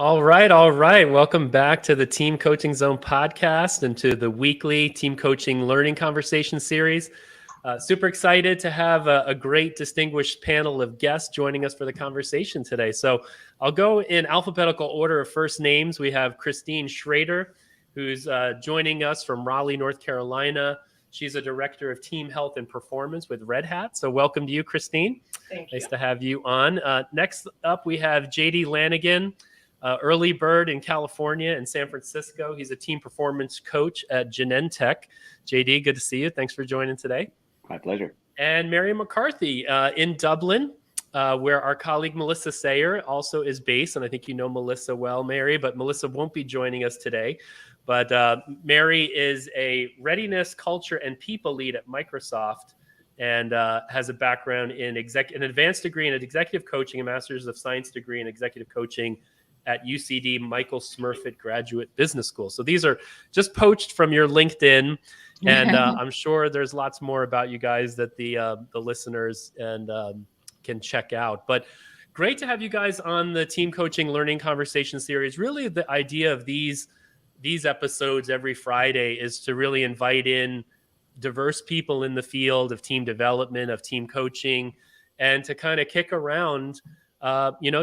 All right, all right. Welcome back to the Team Coaching Zone podcast and to the weekly team coaching learning conversation series. Super excited to have a great distinguished panel of guests joining us for the conversation today. So I'll go in alphabetical order of first names. We have Christine Shrader, who's joining us from Raleigh, North Carolina. She's a director of team health and performance with RedHat. So welcome to you, Christine. Thank you. Nice to have you on. Next up, we have JD Lanigan. Early bird in California and San Francisco. He's a team performance coach at Genentech. JD, good to see you. Thanks for joining today. My pleasure. And Mary McCarthy in Dublin, where our colleague Melissa Sayer also is based. And I think you know Melissa well, Mary, but Melissa won't be joining us today. But Mary is a readiness, culture, and people lead at Microsoft and has a background in an advanced degree in executive coaching, a master's of science degree in executive coaching at UCD Michael Smurfit Graduate Business School. So these are just poached from your LinkedIn, and I'm sure there's lots more about you guys that the listeners and can check out. But great to have you guys on the Team Coaching Learning Conversation series. Really, the idea of these episodes every Friday is to really invite in diverse people in the field of team development, of team coaching, and to kind of kick around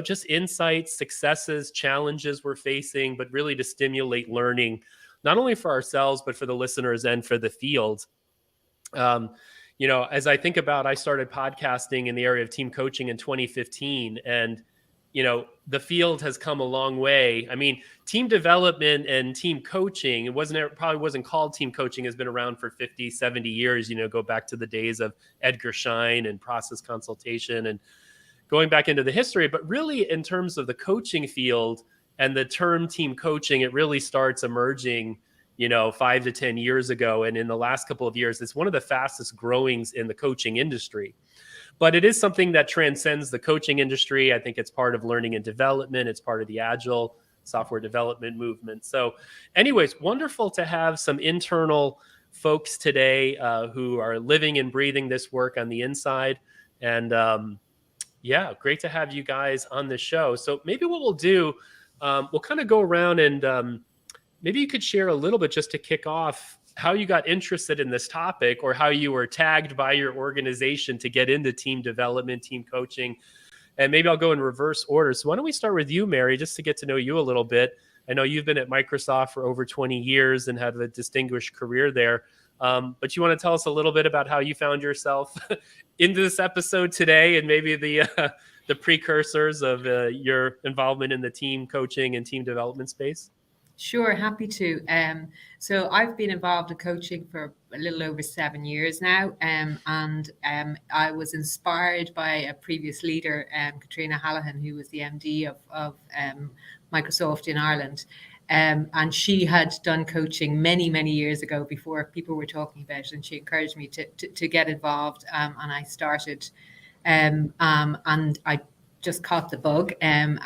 just insights, successes, challenges we're facing, but really to stimulate learning, not only for ourselves, but for the listeners and for the field. As I think about, I started podcasting in the area of team coaching in 2015, and, the field has come a long way. I mean, team development and team coaching, it probably wasn't called team coaching, has been around for 50, 70 years, go back to the days of Edgar Schein and process consultation and going back into the history. But really, in terms of the coaching field and the term team coaching, it really starts emerging, 5 to 10 years ago. And in the last couple of years, it's one of the fastest growings in the coaching industry. But it is something that transcends the coaching industry. I think it's part of learning and development. It's part of the agile software development movement. So anyways, wonderful to have some internal folks today who are living and breathing this work on the inside. And great to have you guys on the show. So maybe what we'll do, we'll kind of go around and maybe you could share a little bit just to kick off how you got interested in this topic or how you were tagged by your organization to get into team development, team coaching. And maybe I'll go in reverse order. So why don't we start with you, Mary, just to get to know you a little bit. I know you've been at Microsoft for over 20 years and had a distinguished career there. But you want to tell us a little bit about how you found yourself into this episode today and maybe the precursors of your involvement in the team coaching and team development space? Sure, happy to. So I've been involved in coaching for a little over 7 years now, and I was inspired by a previous leader, Katrina Hallahan, who was the MD of Microsoft in Ireland. And she had done coaching many, many years ago before people were talking about it. And she encouraged me to get involved. And I started, and I just caught the bug. And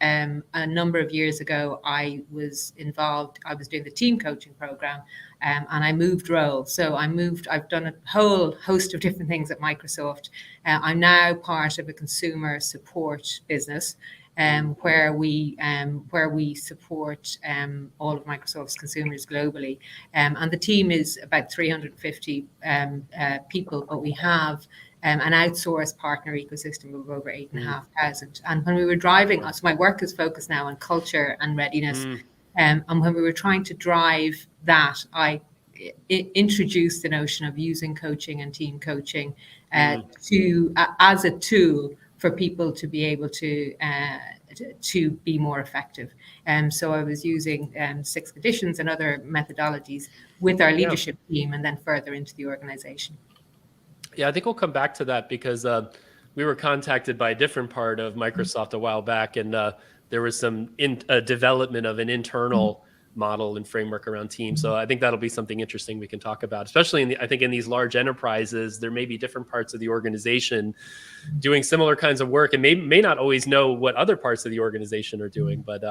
a number of years ago, I was involved. I was doing the team coaching program, and I moved roles. So I've done a whole host of different things at Microsoft. I'm now part of a consumer support business. Where we support all of Microsoft's consumers globally, and the team is about 350 people, but we have an outsourced partner ecosystem of over 8,500. And when we were driving, so my work is focused now on culture and readiness, and when we were trying to drive that, I introduced the notion of using coaching and team coaching as a tool for people to be able to be more effective. So I was using 6 conditions and other methodologies with our leadership team and then further into the organization. Yeah, I think we'll come back to that because we were contacted by a different part of Microsoft a while back, and there was some development of an internal model and framework around teams. So I think that'll be something interesting we can talk about, especially I think in these large enterprises, there may be different parts of the organization doing similar kinds of work and may not always know what other parts of the organization are doing. But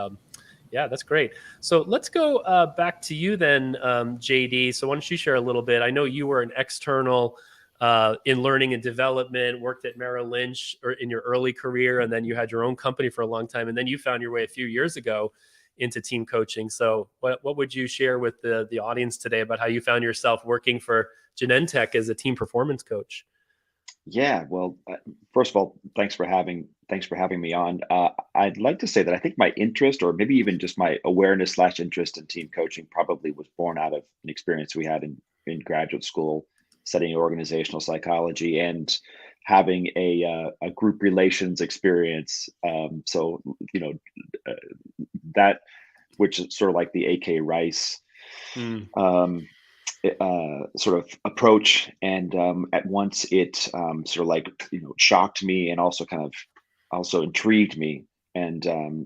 yeah, that's great. So let's go back to you then, JD. So why don't you share a little bit? I know you were an external in learning and development, worked at Merrill Lynch or in your early career, and then you had your own company for a long time, and then you found your way a few years ago into team coaching. So what would you share with the audience today about how you found yourself working for Genentech as a team performance coach? Yeah, well, first of all, thanks for having me on. I'd like to say that I think my interest, or maybe even just my awareness/interest in team coaching, probably was born out of an experience we had in graduate school, studying organizational psychology and having a group relations experience. So uh, that, which is sort of like the AK Rice. Mm. Sort of approach, and at once it sort of like shocked me, and also kind of also intrigued me. And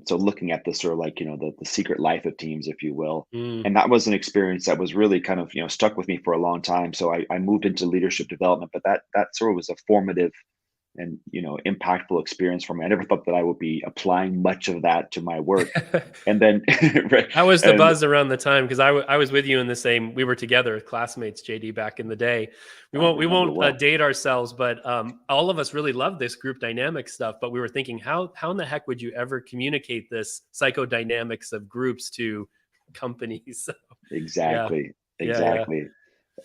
so looking at this sort of like the secret life of teams, if you will. Mm. And that was an experience that was really kind of stuck with me for a long time. So I moved into leadership development, but that sort of was a formative and impactful experience for me. I never thought that I would be applying much of that to my work. And then right, How was the and buzz around the time? Because I was with you in the same. We were together, classmates, JD, back in the day. We I won't remember well. date ourselves, but all of us really loved this group dynamic stuff. But we were thinking, how in the heck would you ever communicate this psychodynamics of groups to companies? So, yeah, Exactly, yeah. exactly.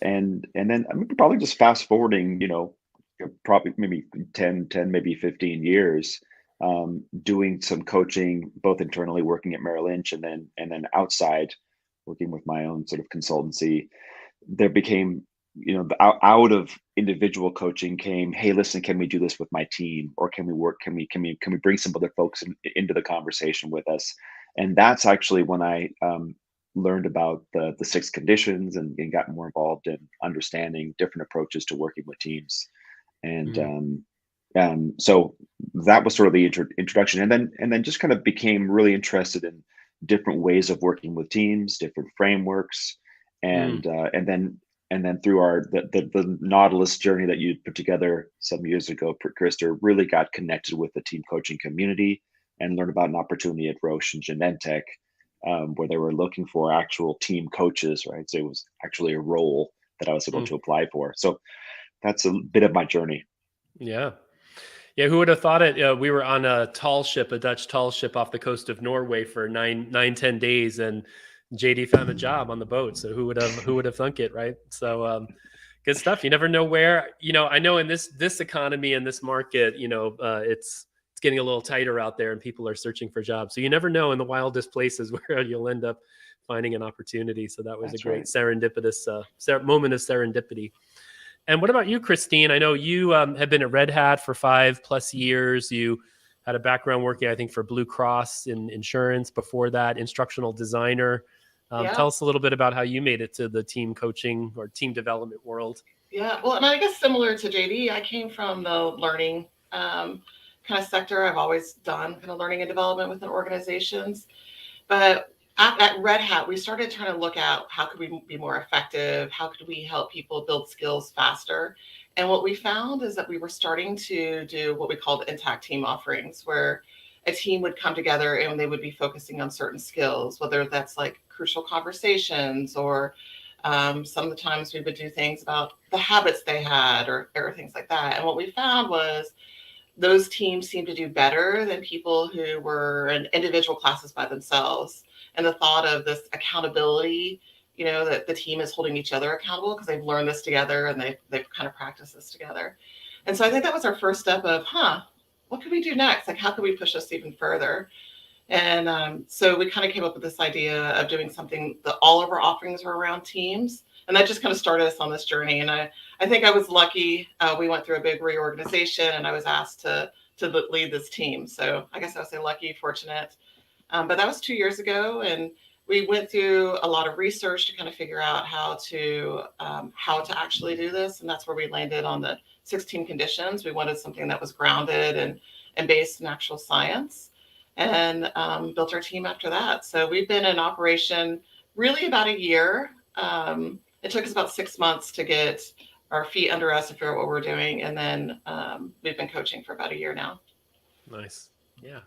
And then I mean, probably just fast forwarding, probably maybe 10, maybe 15 years, doing some coaching, both internally working at Merrill Lynch, and then outside working with my own sort of consultancy. There became, out of individual coaching came, hey, listen, can we do this with my team, or can we work? Can we bring some other folks into the conversation with us? And that's actually when I learned about the six conditions, and got more involved in understanding different approaches to working with teams. And Mm. so that was sort of the introduction, and then just kind of became really interested in different ways of working with teams, different frameworks. Mm. And then through the Nautilus journey that you put together some years ago, Krista, really got connected with the team coaching community and learned about an opportunity at Roche and Genentech, where they were looking for actual team coaches, right? So it was actually a role that I was able Mm. to apply for. So that's a bit of my journey. Yeah. Yeah, who would have thought it? We were on a tall ship, a Dutch tall ship off the coast of Norway for 10 days, and JD found a job on the boat. So who would have thunk it, right? So good stuff. You never know where. I know in this economy and this market, it's getting a little tighter out there, and people are searching for jobs. So you never know in the wildest places where you'll end up finding an opportunity. So that was a That's great right. serendipitous moment of serendipity. And what about you, Christine? I know you have been at RedHat for 5+ years. You had a background working, I think, for Blue Cross in insurance. Before that, instructional designer. Yeah, Tell us a little bit about how you made it to the team coaching or team development world. yeah. Well, and I guess similar to JD, I came from the learning kind of sector. I've always done kind of learning and development within organizations. But at Red Hat, we started trying to look at how could we be more effective? How could we help people build skills faster? And what we found is that we were starting to do what we called intact team offerings, where a team would come together and they would be focusing on certain skills, whether that's like crucial conversations, or sometimes we would do things about the habits they had, or things like that. And what we found was those teams seem to do better than people who were in individual classes by themselves. And the thought of this accountability, that the team is holding each other accountable because they've learned this together and they've kind of practiced this together. And so I think that was our first step of, what could we do next? Like, how could we push this even further? And so we kind of came up with this idea of doing something that all of our offerings were around teams. And that just kind of started us on this journey. And I think I was lucky. We went through a big reorganization, and I was asked to lead this team. So I guess I would say lucky, fortunate. But that was 2 years ago, and we went through a lot of research to kind of figure out how to actually do this. And that's where we landed on the 16 conditions. We wanted something that was grounded and based in actual science, and built our team after that. So we've been in operation really about a year. It took us about 6 months to get our feet under us and figure out what we're doing. And then we've been coaching for about a year now. Nice. Yeah.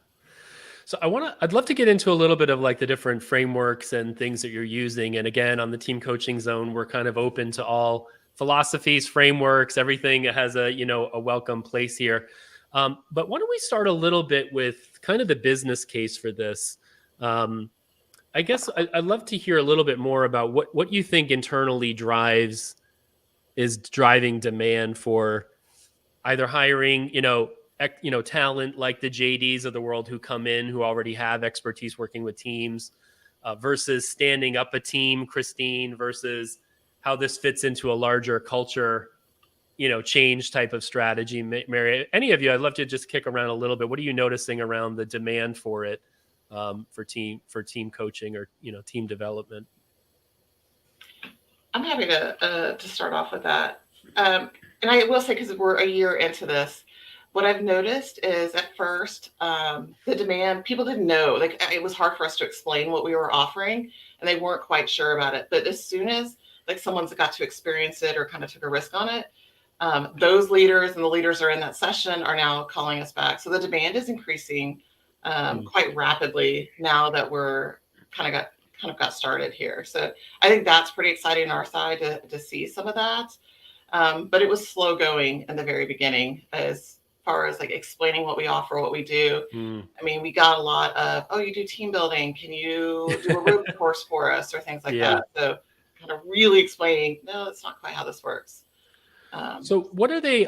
So I'd love to get into a little bit of like the different frameworks and things that you're using. And again, on the Team Coaching Zone, we're kind of open to all philosophies, frameworks, everything has a, a welcome place here. But why don't we start a little bit with kind of the business case for this? I guess I'd love to hear a little bit more about what you think internally is driving demand for either hiring, talent like the JDs of the world who come in, who already have expertise working with teams, versus standing up a team, Christine, versus how this fits into a larger culture, change type of strategy. Mary, any of you, I'd love to just kick around a little bit. What are you noticing around the demand for it, for team coaching or, team development? I'm happy to start off with that. And I will say, because we're a year into this, what I've noticed is at first, the demand, people didn't know, like it was hard for us to explain what we were offering and they weren't quite sure about it. But as soon as like someone's got to experience it or kind of took a risk on it, those leaders and the leaders are in that session are now calling us back. So the demand is increasing quite rapidly now that we're kind of got started here. So I think that's pretty exciting on our side to see some of that. But it was slow going in the very beginning as far as like explaining what we offer, what we do. I mean, we got a lot of, oh, you do team building. Can you do a rope course for us or things like that? So kind of really explaining, no, that's not quite how this works. So what are they,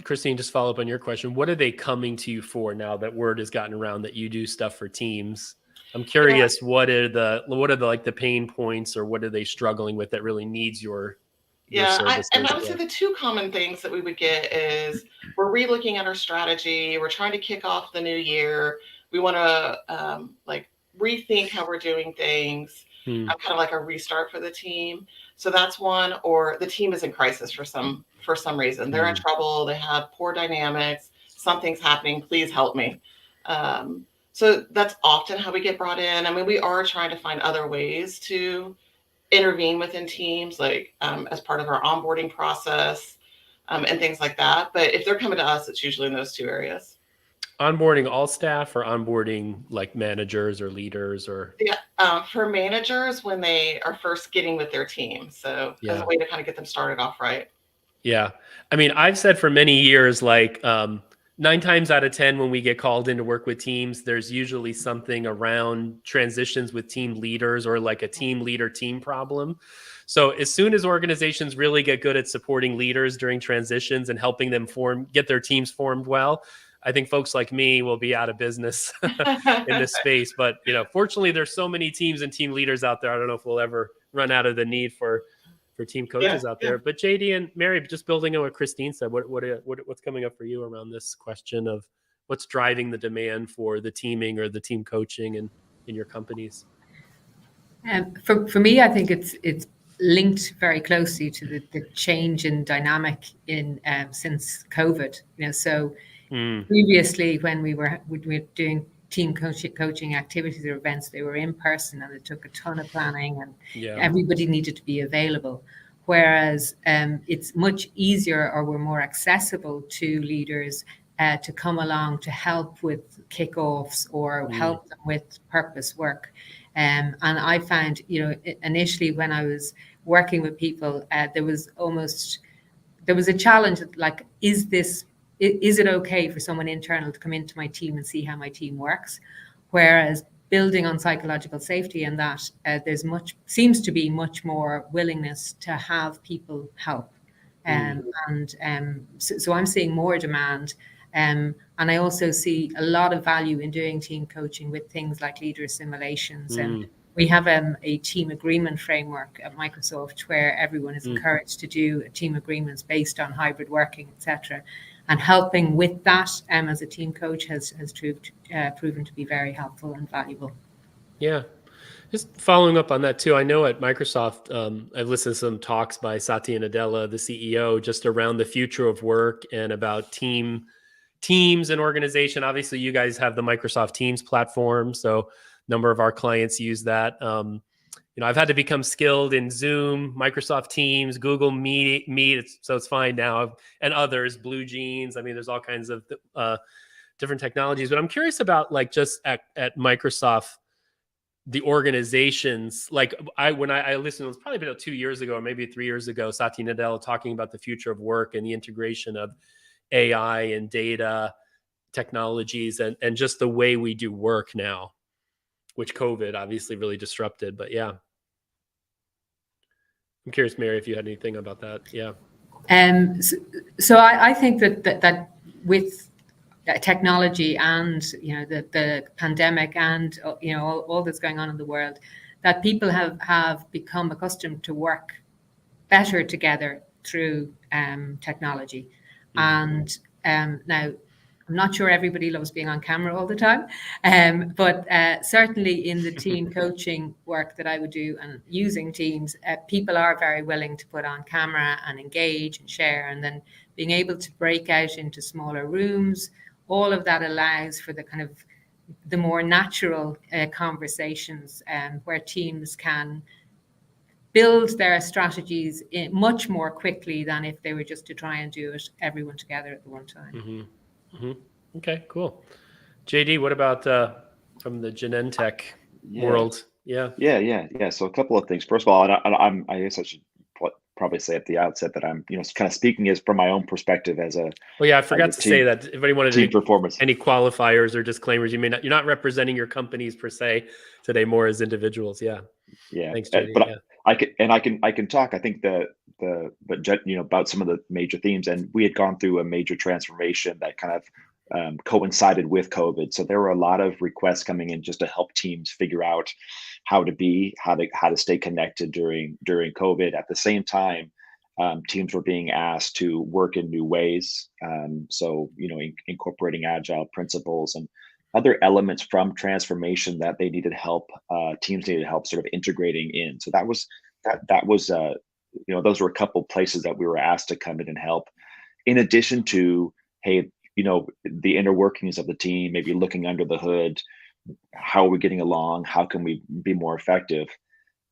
Christine, just follow up on your question. What are they coming to you for now that word has gotten around that you do stuff for teams? I'm curious, what are the pain points or what are they struggling with that really needs your services? And I would say the two common things that we would get is we're relooking at our strategy. We're trying to kick off the new year. We want to rethink how we're doing things. Kind of like a restart for the team. So that's one. Or the team is in crisis for some reason. They're in trouble. They have poor dynamics. Something's happening. Please help me. So that's often how we get brought in. I mean, we are trying to find other ways to intervene within teams, like as part of our onboarding process and things like that. But if they're coming to us, it's usually in those two areas. Onboarding all staff or onboarding like managers or leaders or? Yeah, for managers when they are first getting with their team. So as a way to kind of get them started off right. Yeah. I mean, I've said for many years, like 9 times out of 10, when we get called in to work with teams, there's usually something around transitions with team leaders or like a team leader team problem. So as soon as organizations really get good at supporting leaders during transitions and helping them get their teams formed well, I think folks like me will be out of business in this space. But, fortunately, there's so many teams and team leaders out there. I don't know if we'll ever run out of the need for team coaches out there. But JD and Mary, just building on what Christine said, what's coming up for you around this question of what's driving the demand for the teaming or the team coaching in your companies? For me, I think it's linked very closely to the change in dynamic in since COVID. Previously, when we were doing team coaching activities or events, they were in person and it took a ton of planning and everybody needed to be available. Whereas it's much easier or we're more accessible to leaders to come along to help with kickoffs or help them with purpose work. And I found, initially when I was working with people, there was a challenge like, is it okay for someone internal to come into my team and see how my team works? Whereas building on psychological safety and that, seems to be much more willingness to have people help. So I'm seeing more demand. And I also see a lot of value in doing team coaching with things like leader simulations. And we have a team agreement framework at Microsoft where everyone is encouraged to do team agreements based on hybrid working, etc. And helping with that as a team coach has proven to be very helpful and valuable. Yeah. Just following up on that too, I know at Microsoft, I've listened to some talks by Satya Nadella, the CEO, just around the future of work and about teams and organization. Obviously, you guys have the Microsoft Teams platform, so a number of our clients use that. I've had to become skilled in Zoom, Microsoft Teams, Google Meet, so it's fine now, and others, Blue Jeans. I mean, there's all kinds of different technologies. But I'm curious about, like, just at Microsoft, the organizations, like when I listened, it was probably about 2 years ago or maybe 3 years ago, Satya Nadella talking about the future of work and the integration of AI and data technologies and just the way we do work now, which COVID obviously really disrupted. But yeah, I'm curious, Mary, if you had anything about that. Yeah. So I think that with technology and the pandemic and all that's going on in the world, that people have become accustomed to work better together through technology. And now I'm not sure everybody loves being on camera all the time, but certainly in the team coaching work that I would do and using Teams, people are very willing to put on camera and engage and share, and then being able to break out into smaller rooms. All of that allows for the kind of the more natural conversations where teams can build their strategies much more quickly than if they were just to try and do it everyone together at the one time. Okay, cool. JD, what about from the Genentech world? Yeah. So a couple of things. First of all, I guess I should probably say at the outset that I'm, kind of speaking as from my own perspective as a. Oh yeah, I forgot to say that. If anybody wanted team performance, any qualifiers or disclaimers, you're not representing your companies per se today, more as individuals. Yeah. Thanks, JD. But I can talk. I think about some of the major themes, and we had gone through a major transformation that kind of coincided with COVID. So there were a lot of requests coming in just to help teams figure out how to stay connected during COVID. At the same time, teams were being asked to work in new ways. So incorporating agile principles and other elements from transformation that they needed help. Teams needed help sort of integrating in. So that was those were a couple places that we were asked to come in and help. In addition to, hey, the inner workings of the team, maybe looking under the hood, how are we getting along? How can we be more effective?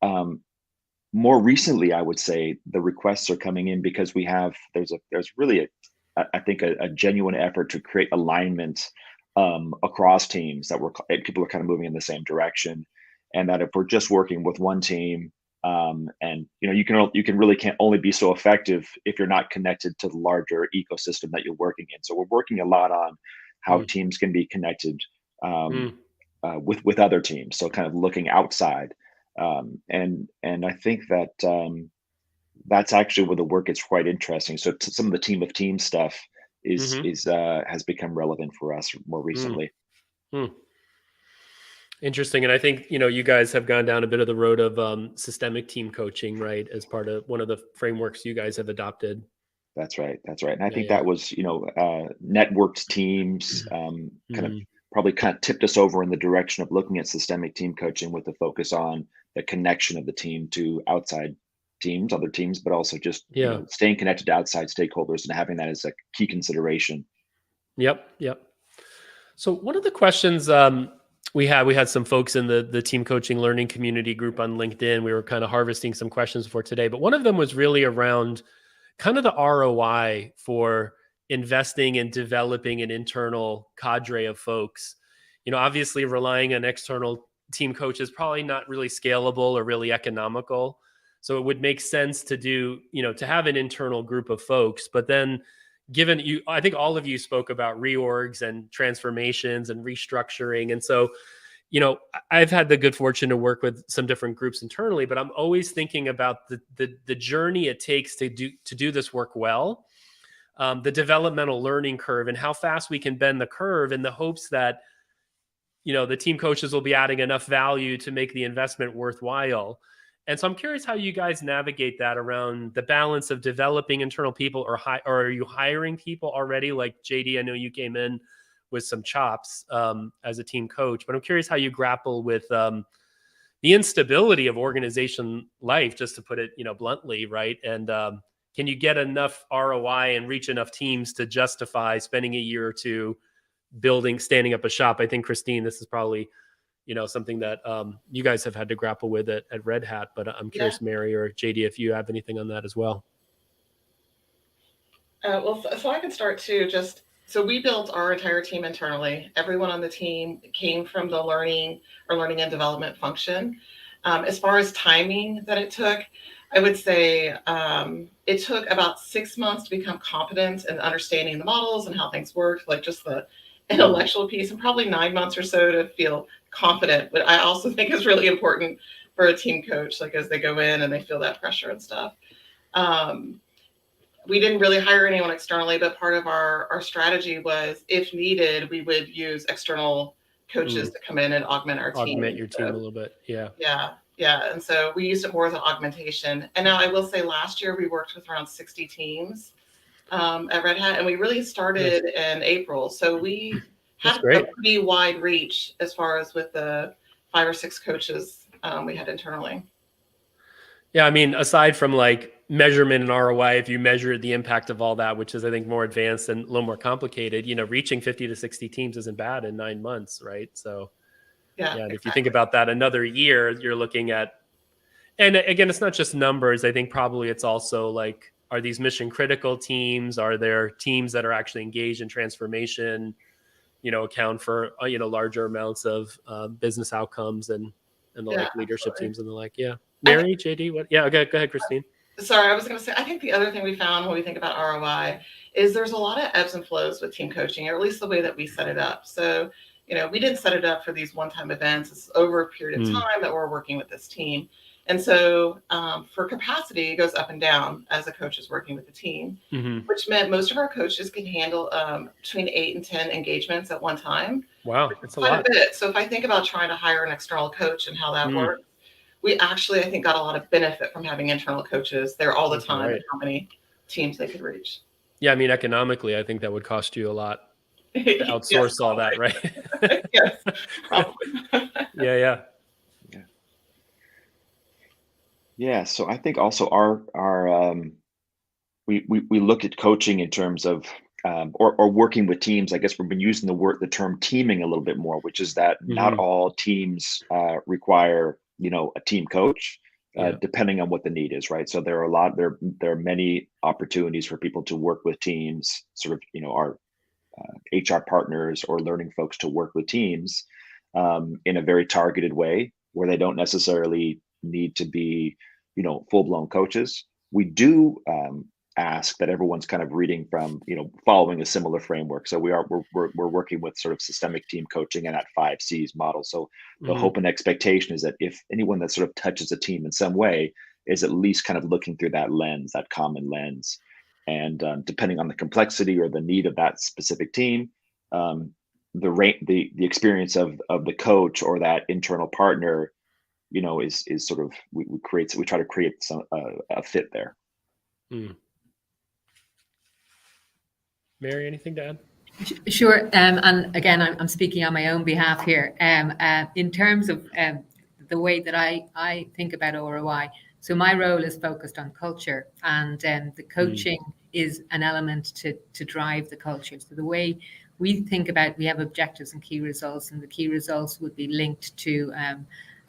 More recently, I would say the requests are coming in because there's really a genuine effort to create alignment across teams people are kind of moving in the same direction, and that if we're just working with one team, and you can't only be so effective if you're not connected to the larger ecosystem that you're working in. So we're working a lot on how teams can be connected with other teams. So kind of looking outside, and I think that that's actually where the work gets quite interesting. So some of the team of teams stuff has become relevant for us more recently. Interesting. And I think, you guys have gone down a bit of the road of systemic team coaching, right? As part of one of the frameworks you guys have adopted. That's right. And I think that was, networked teams probably kind of tipped us over in the direction of looking at systemic team coaching with the focus on the connection of the team to outside teams, other teams, but also just staying connected to outside stakeholders and having that as a key consideration. Yep. So one of the questions we had some folks in the team coaching learning community group on LinkedIn. We were kind of harvesting some questions for today, but one of them was really around kind of the ROI for investing in developing an internal cadre of folks. Obviously relying on external team coaches probably not really scalable or really economical. So it would make sense to do, to have an internal group of folks. But then given I think all of you spoke about reorgs and transformations and restructuring. And so, I've had the good fortune to work with some different groups internally, but I'm always thinking about the journey it takes to do this work well, the developmental learning curve and how fast we can bend the curve in the hopes that, the team coaches will be adding enough value to make the investment worthwhile. And so I'm curious how you guys navigate that around the balance of developing internal people or are you hiring people already? Like JD, I know you came in with some chops as a team coach, but I'm curious how you grapple with the instability of organization life, just to put it, bluntly, right? And can you get enough ROI and reach enough teams to justify spending a year or two standing up a shop? I think, Christine, this is probably something that you guys have had to grapple with at RedHat, but I'm curious, Mary or JD, if you have anything on that as well. So I can start too. So we built our entire team internally. Everyone on the team came from the learning and development function. As far as timing that it took, I would say it took about 6 months to become competent in understanding the models and how things worked, like just the intellectual piece, and probably 9 months or so to feel confident. But I also think is really important for a team coach, like as they go in and they feel that pressure and stuff. We didn't really hire anyone externally, but part of our strategy was, if needed, we would use external coaches to come in and augment our team. Augment your team a little bit. Yeah. Yeah. And so we used it more as an augmentation. And now I will say last year we worked with around 60 teams at Red Hat, and we really started in April. So we had a pretty wide reach as far as with the 5 or 6 coaches we had internally. Yeah. I mean, aside from like measurement and ROI, if you measure the impact of all that, which is, I think, more advanced and a little more complicated, reaching 50 to 60 teams isn't bad in 9 months. Right. So yeah, exactly. If you think about that, another year, you're looking at, and again, it's not just numbers. I think probably it's also like, are these mission critical teams? Are there teams that are actually engaged in transformation, account for, larger amounts of business outcomes and the like leadership teams and the like. Yeah. Mary, JD, what? Yeah. Okay. Go ahead, Christine. Sorry, I was going to say, I think the other thing we found when we think about ROI is there's a lot of ebbs and flows with team coaching, or at least the way that we set it up. So, we didn't set it up for these one-time events. It's over a period of time that we're working with this team. And so for capacity, it goes up and down as a coach is working with the team, which meant most of our coaches can handle between 8 and 10 engagements at one time. Wow, that's a lot. So if I think about trying to hire an external coach and how that works, we actually, I think, got a lot of benefit from having internal coaches there all the time and how many teams they could reach. Yeah, I mean, economically, I think that would cost you a lot to outsource all that, right? Yes, probably. Yeah. So I think also our we looked at coaching in terms of or working with teams. I guess we've been using the term teaming a little bit more, which is that not all teams require a team coach, depending on what the need is, right? So there are many opportunities for people to work with teams, sort of, our HR partners or learning folks to work with teams in a very targeted way, where they don't necessarily need to be, full-blown coaches. We do ask that everyone's kind of reading from, following a similar framework. So we're working with sort of systemic team coaching and that 5 C's model. So the hope and expectation is that if anyone that sort of touches a team in some way is at least kind of looking through that lens, that common lens, and depending on the complexity or the need of that specific team, the experience of the coach or that internal partner, is sort of we try to create a fit there. Mary, anything to add? Sure. And again, I'm speaking on my own behalf here. In terms of the way that I think about ROI, so my role is focused on culture, and the coaching is an element to drive the culture. So the way we think about, we have objectives and key results, and the key results would be linked to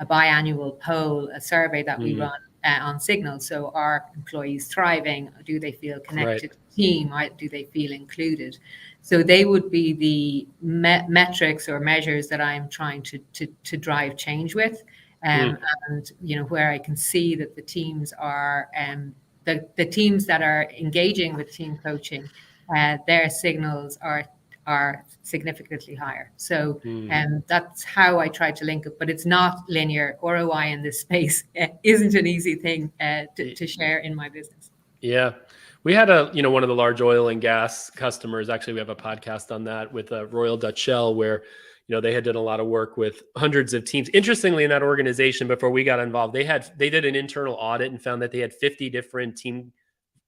a biannual poll, a survey that we run on Signal. So are employees thriving? Do they feel connected to the team? Do they feel included? So they would be the metrics or measures that I'm trying to drive change with. And where I can see that the teams are the teams that are engaging with team coaching, their signals are significantly higher. So that's how I try to link it, but it's not linear. ROI in this space isn't an easy thing to share in my business. Yeah. We had one of the large oil and gas customers. Actually, we have a podcast on that with Royal Dutch Shell, where they had done a lot of work with hundreds of teams. Interestingly, in that organization, before we got involved, they did an internal audit and found that they had 50 different team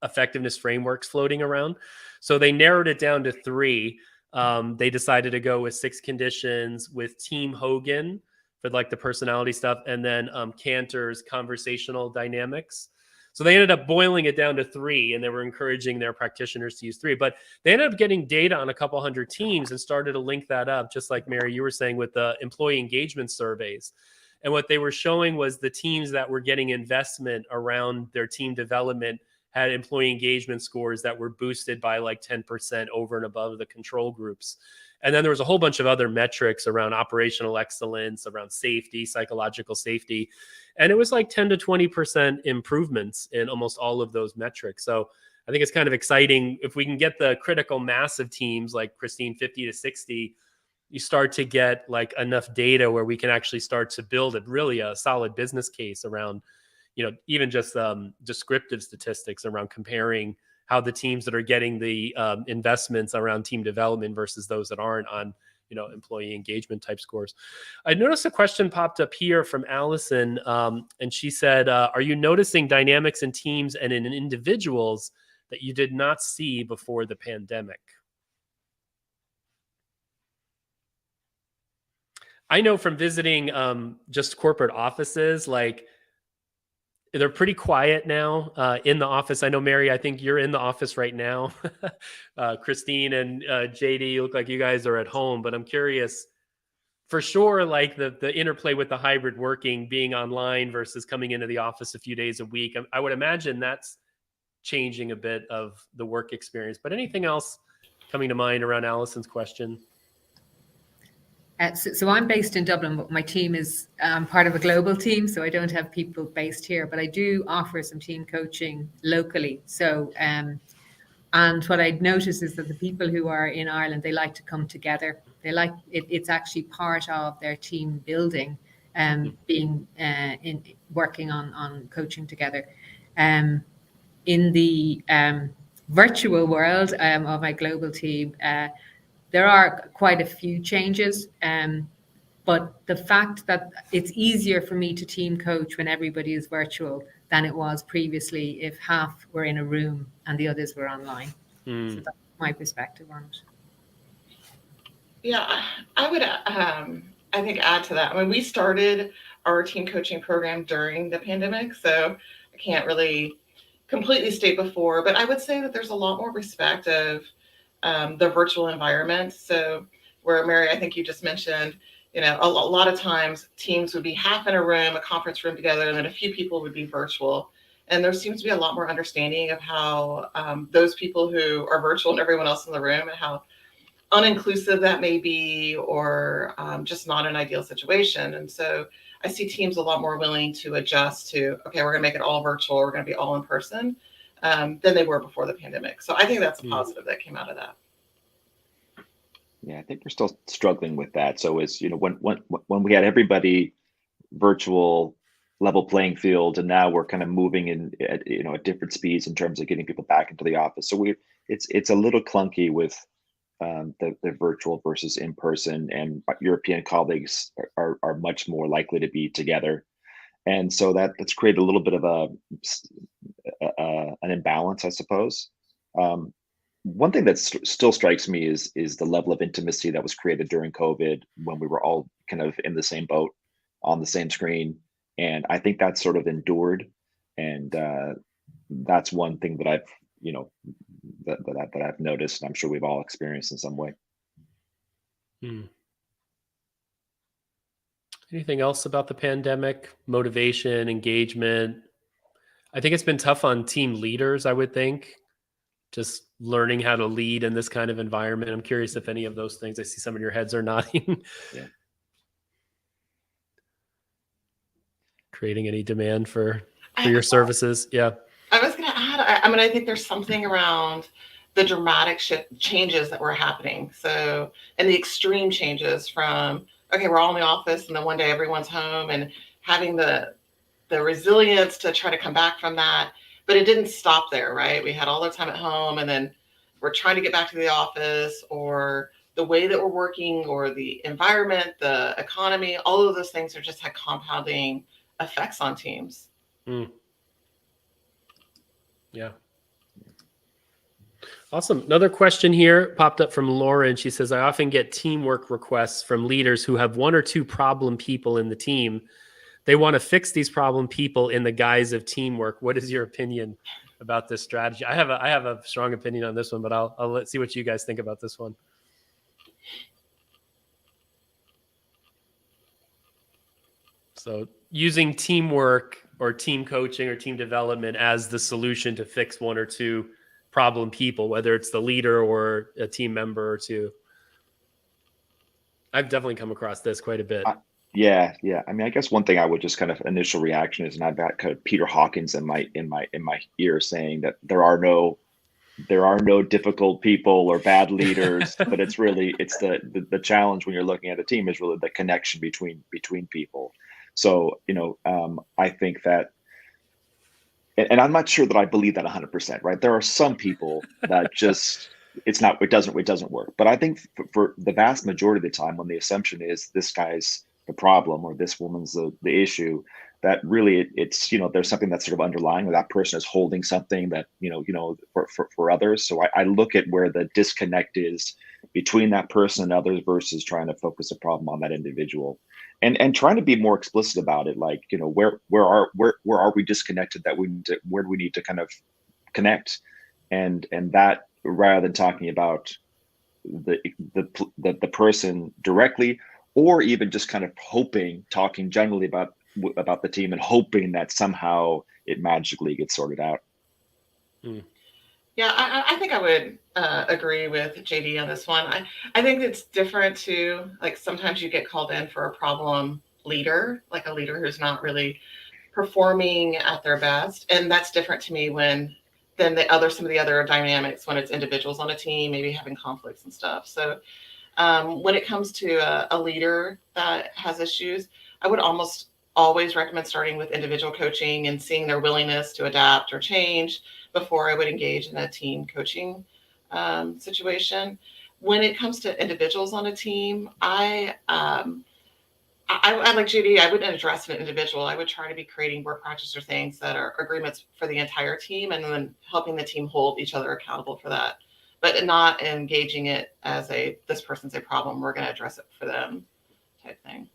effectiveness frameworks floating around. So they narrowed it down to 3. They decided to go with 6 conditions, with Team Hogan for like the personality stuff, and then Cantor's conversational dynamics. So they ended up boiling it down to 3, and they were encouraging their practitioners to use 3. But they ended up getting data on a couple hundred teams and started to link that up, just like Mary, you were saying, with the employee engagement surveys. And what they were showing was the teams that were getting investment around their team development had employee engagement scores that were boosted by like 10% over and above the control groups. And then there was a whole bunch of other metrics around operational excellence, around safety, psychological safety. And it was like 10 to 20% improvements in almost all of those metrics. So I think it's kind of exciting if we can get the critical mass of teams like Christine, 50 to 60, you start to get like enough data where we can actually start to build really a solid business case around, even just descriptive statistics around comparing how the teams that are getting the investments around team development versus those that aren't on, employee engagement type scores. I noticed a question popped up here from Allison, and she said, are you noticing dynamics in teams and in individuals that you did not see before the pandemic? I know from visiting just corporate offices, like they're pretty quiet now in the office. I know, Mary, I think you're in the office right now. Christine and JD, look like you guys are at home, but I'm curious for sure, like the interplay with the hybrid working, being online versus coming into the office a few days a week. I would imagine that's changing a bit of the work experience. But anything else coming to mind around Allison's question? So I'm based in Dublin, but my team is part of a global team, so I don't have people based here, but I do offer some team coaching locally. So, and what I'd noticed is that the people who are in Ireland, they like to come together. They like it. It's actually part of their team building, being in working on coaching together. In the virtual world of my global team, there are quite a few changes, but the fact that it's easier for me to team coach when everybody is virtual than it was previously if half were in a room and the others were online. So that's my perspective on it. Yeah, I would, I think, add to that. I mean, we started our team coaching program during the pandemic, so I can't really completely state before, but I would say that there's a lot more respect of the virtual environment. So where, Mary, I think you just mentioned, a lot of times teams would be half in a room, a conference room together, and then a few people would be virtual. And there seems to be a lot more understanding of how those people who are virtual and everyone else in the room, and how uninclusive that may be, or just not an ideal situation. And so I see teams a lot more willing to adjust to, okay, we're going to make it all virtual, we're going to be all in person, than they were before the pandemic. So I think that's a positive that came out of that. Yeah, I think we're still struggling with that. So it's, when we had everybody virtual, level playing field, and now we're kind of moving in at different speeds in terms of getting people back into the office. So it's a little clunky with the virtual versus in person, and European colleagues are much more likely to be together. And so that's created a little bit of an imbalance, I suppose. One thing that still strikes me is the level of intimacy that was created during COVID, when we were all kind of in the same boat on the same screen. And I think that's sort of endured. And that's one thing that I've, that I've noticed, and I'm sure we've all experienced in some way. Anything else about the pandemic? Motivation, engagement? I think it's been tough on team leaders, I would think. Just learning how to lead in this kind of environment. I'm curious if any of those things, I see some of your heads are nodding. Yeah. Creating any demand for your services. Yeah. I was going to add, I think there's something around the dramatic changes that were happening. So, and the extreme changes from, okay, we're all in the office and then one day everyone's home, and having the resilience to try to come back from that. But it didn't stop there, right? We had all the time at home, and then we're trying to get back to the office, or the way that we're working, or the environment, the economy, all of those things are just had compounding effects on teams. Yeah. Awesome. Another question here popped up from Lauren. She says, I often get teamwork requests from leaders who have one or two problem people in the team. They want to fix these problem people in the guise of teamwork. What is your opinion about this strategy? I have a strong opinion on this one, but let's see what you guys think about this one. So using teamwork or team coaching or team development as the solution to fix one or two problem people, whether it's the leader or a team member or two. I've definitely come across this quite a bit. Yeah. I mean, I guess one thing I would just kind of initial reaction is, and I've got kind of Peter Hawkins in my ear saying that there are no difficult people or bad leaders, but it's the challenge when you're looking at a team is really the connection between people. So, I think that, and I'm not sure that I believe that 100%, right? There are some people that just, it doesn't work. But I think for the vast majority of the time, when the assumption is this guy's the problem or this woman's the issue, that really it's, there's something that's sort of underlying, or that person is holding something that, for others. So I look at where the disconnect is between that person and others versus trying to focus a problem on that individual. And trying to be more explicit about it, like, where are we disconnected, where do we need to kind of connect, and that, rather than talking about the person directly, or even just kind of talking generally about the team and hoping that somehow it magically gets sorted out. Yeah, I think I would agree with JD on this one. I think it's different too. Like sometimes you get called in for a problem leader, like a leader who's not really performing at their best. And that's different to me than some of the other dynamics when it's individuals on a team, maybe having conflicts and stuff. So when it comes to a leader that has issues, I would almost always recommend starting with individual coaching and seeing their willingness to adapt or change before I would engage in a team coaching situation. When it comes to individuals on a team, I like JD, I wouldn't address an individual. I would try to be creating work practice or things that are agreements for the entire team, and then helping the team hold each other accountable for that, but not engaging it as this person's a problem, we're going to address it for them type thing.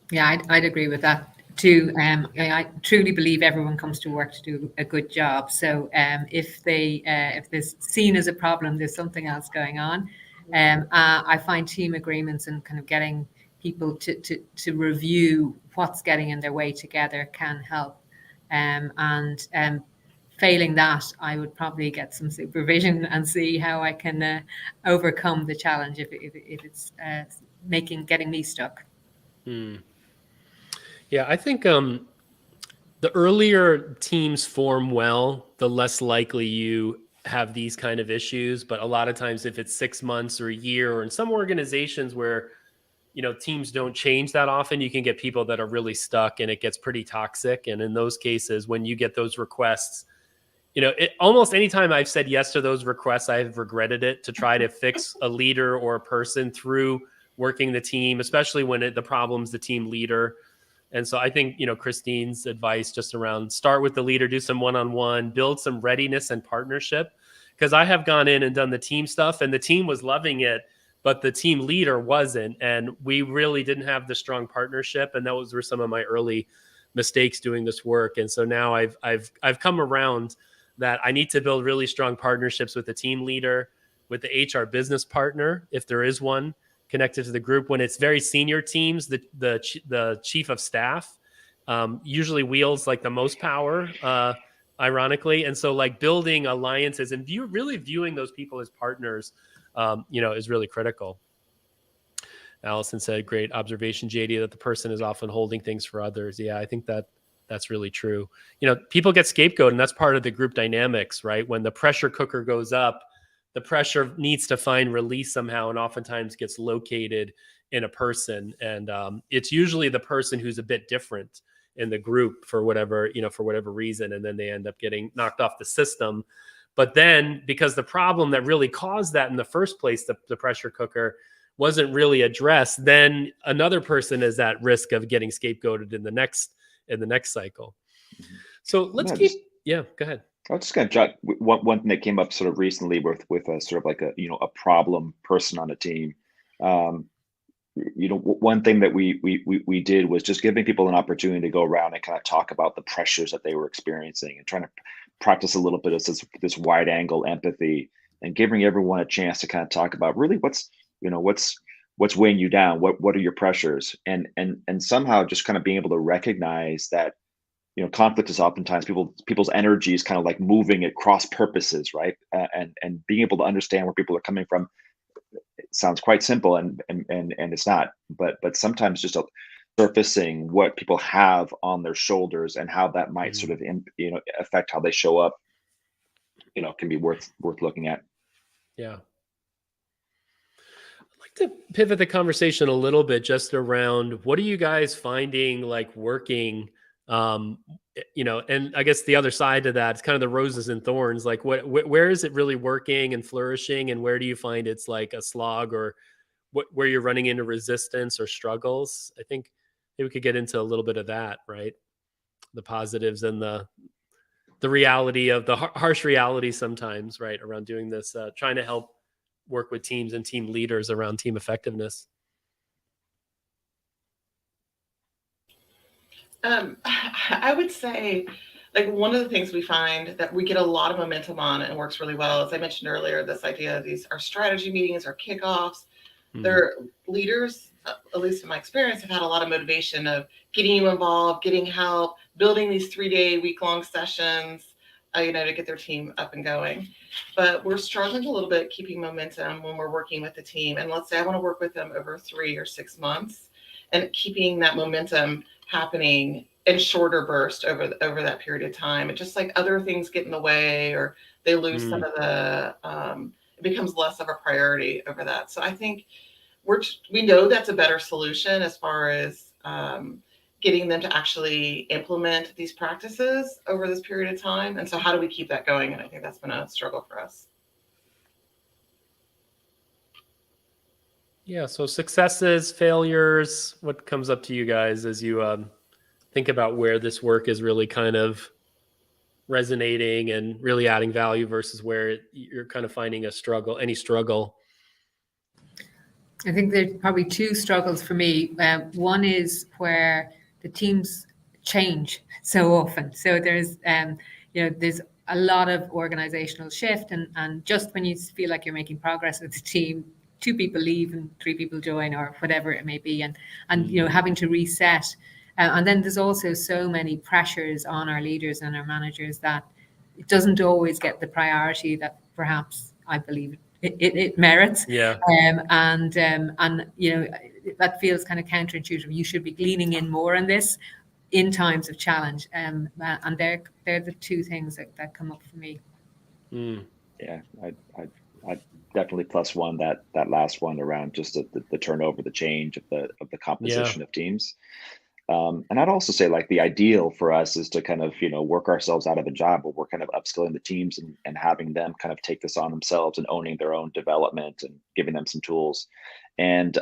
Yeah, I'd agree with that too. I truly believe everyone comes to work to do a good job. So if there's seen as a problem, there's something else going on. I find team agreements and kind of getting people to review what's getting in their way together can help. And failing that, I would probably get some supervision and see how I can overcome the challenge if it's getting me stuck. Yeah, I think the earlier teams form well, the less likely you have these kind of issues. But a lot of times if it's 6 months or a year, or in some organizations where, teams don't change that often, you can get people that are really stuck and it gets pretty toxic. And in those cases, when you get those requests, almost anytime I've said yes to those requests, I've regretted it, to try to fix a leader or a person through working the team, especially when the problem's the team leader. And so I think, Christine's advice just around start with the leader, do some one-on-one, build some readiness and partnership. Because I have gone in and done the team stuff and the team was loving it, but the team leader wasn't. And we really didn't have the strong partnership. And those were some of my early mistakes doing this work. And so now I've come around that I need to build really strong partnerships with the team leader, with the HR business partner, if there is one, connected to the group. When it's very senior teams, the chief of staff usually wields like the most power, ironically. And so like building alliances and really viewing those people as partners, is really critical. Allison said, great observation, JD, that the person is often holding things for others. Yeah, I think that's really true. People get scapegoated, and that's part of the group dynamics, right? When the pressure cooker goes up, the pressure needs to find release somehow, and oftentimes gets located in a person. And it's usually the person who's a bit different in the group for whatever reason. And then they end up getting knocked off the system. But then because the problem that really caused that in the first place, the pressure cooker, wasn't really addressed, then another person is at risk of getting scapegoated in the next cycle. So let's go ahead. I was just going to jot one thing that came up sort of recently with a sort of like a problem person on a team. One thing that we did was just giving people an opportunity to go around and kind of talk about the pressures that they were experiencing and trying to practice a little bit of this wide angle empathy and giving everyone a chance to kind of talk about really what's what's weighing you down, what are your pressures, and somehow just kind of being able to recognize that, conflict is oftentimes people's energy is kind of like moving at cross purposes, right? And being able to understand where people are coming from. It sounds quite simple, and it's not, but sometimes just surfacing what people have on their shoulders and how that might sort of affect how they show up, can be worth looking at. Yeah. I'd like to pivot the conversation a little bit just around what are you guys finding like working, and I guess the other side to that is kind of the roses and thorns. Like where is it really working and flourishing, and where do you find it's like a slog, or where you're running into resistance or struggles? I think maybe we could get into a little bit of that, right? The positives and the reality of the harsh reality sometimes, right, around doing this, trying to help work with teams and team leaders around team effectiveness. I would say, like, one of the things we find that we get a lot of momentum on and works really well, as I mentioned earlier, this idea of our strategy meetings, our kickoffs. Their leaders, at least in my experience, have had a lot of motivation of getting you involved, getting help, building these 3-day, week-long sessions, to get their team up and going. But we're struggling a little bit keeping momentum when we're working with the team. And let's say I want to work with them over 3 or 6 months, and keeping that momentum happening in shorter bursts over that period of time. It's just like other things get in the way, or they lose some of the, it becomes less of a priority over that. So I think we know that's a better solution as far as getting them to actually implement these practices over this period of time. And so how do we keep that going? And I think that's been a struggle for us. Yeah. So successes, failures, what comes up to you guys as you think about where this work is really kind of resonating and really adding value versus where you're kind of finding any struggle? I think there's probably two struggles for me. One is where the teams change so often. So there's a lot of organizational shift, and just when you feel like you're making progress with the team, 2 people leave and 3 people join, or whatever it may be, and having to reset. And then there's also so many pressures on our leaders and our managers that it doesn't always get the priority that perhaps I believe it merits. Yeah. And that feels kind of counterintuitive. You should be leaning in more on this in times of challenge. And they're the 2 things that come up for me. Yeah, I definitely +1 that last one around just the turnover, the change of the composition of teams. And I'd also say, like, the ideal for us is to kind of, work ourselves out of a job where we're kind of upskilling the teams and having them kind of take this on themselves and owning their own development and giving them some tools. And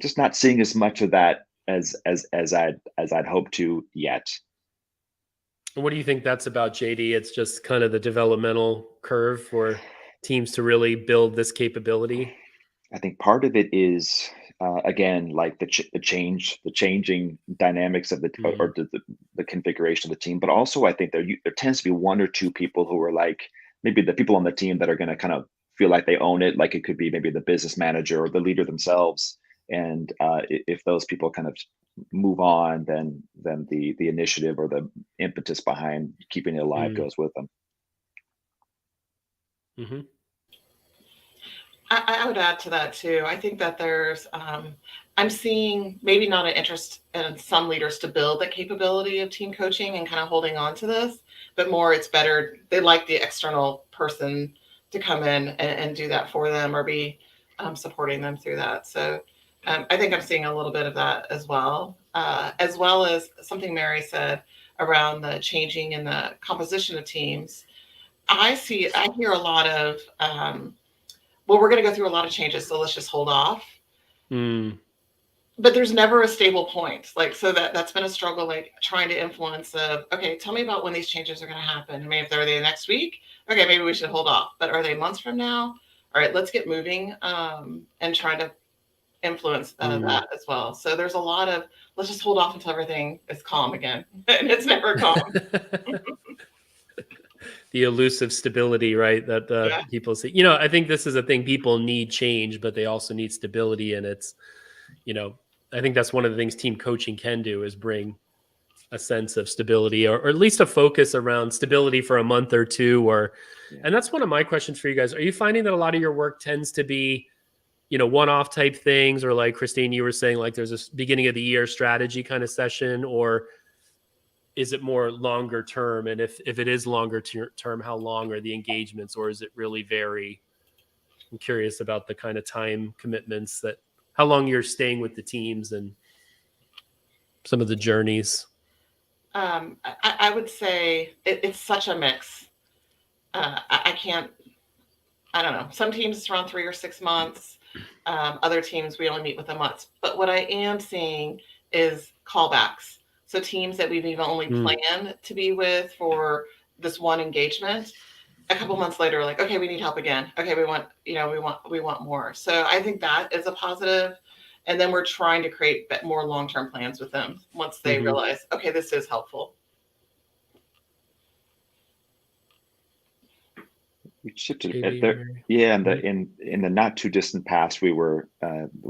just not seeing as much of that as I'd hoped to yet. What do you think that's about, JD? It's just kind of the developmental curve for teams to really build this capability. I think part of it is, again, like the changing dynamics of or the configuration of the team. But also, I think there tends to be 1 or 2 people who are like maybe the people on the team that are going to kind of feel like they own it. Like, it could be maybe the business manager or the leader themselves. And if those people kind of move on, then the initiative or the impetus behind keeping it alive goes with them. Mm-hmm. I would add to that too. I think that there's, I'm seeing maybe not an interest in some leaders to build that capability of team coaching and kind of holding on to this, but more it's better. They like the external person to come in and do that for them, or be supporting them through that. So I think I'm seeing a little bit of that as well as something Mary said around the changing in the composition of teams. I hear a lot of, well, we're going to go through a lot of changes, so let's just hold off. But there's never a stable point. Like, so that's been a struggle, like trying to influence okay, tell me about when these changes are going to happen. Maybe if they're the next week, okay, maybe we should hold off. But are they months from now? All right, let's get moving and try to influence that as well. So there's a lot of, let's just hold off until everything is calm again. And it's never calm. the elusive stability, right? That Yeah. people say, you know, I think this is a thing. People need change, but they also need stability. And it's, you know, I think that's one of the things team coaching can do is bring a sense of stability, or at least a focus around stability for a month or two. Or, and that's one of my questions for you guys. Are you finding that a lot of your work tends to be, you know, one-off type things, or like Christine, you were saying, like there's a beginning of the year strategy kind of session, or is it more longer term? And if it is longer term, how long are the engagements, or is it really vary? I'm curious about the kind of time commitments that, how long you're staying with the teams and some of the journeys. I would say it's such a mix. I can't, I don't know. Some teams it's around 3 or 6 months. Other teams we only meet with them once. But what I am seeing is callbacks. So teams that we've even only planned to be with for this one engagement, a couple months later, like, okay, we need help again. Okay, we want more. So I think that is a positive. And then we're trying to create more long-term plans with them once they realize, okay, this is helpful. We shifted a bit there. Yeah, and in the not too distant past, we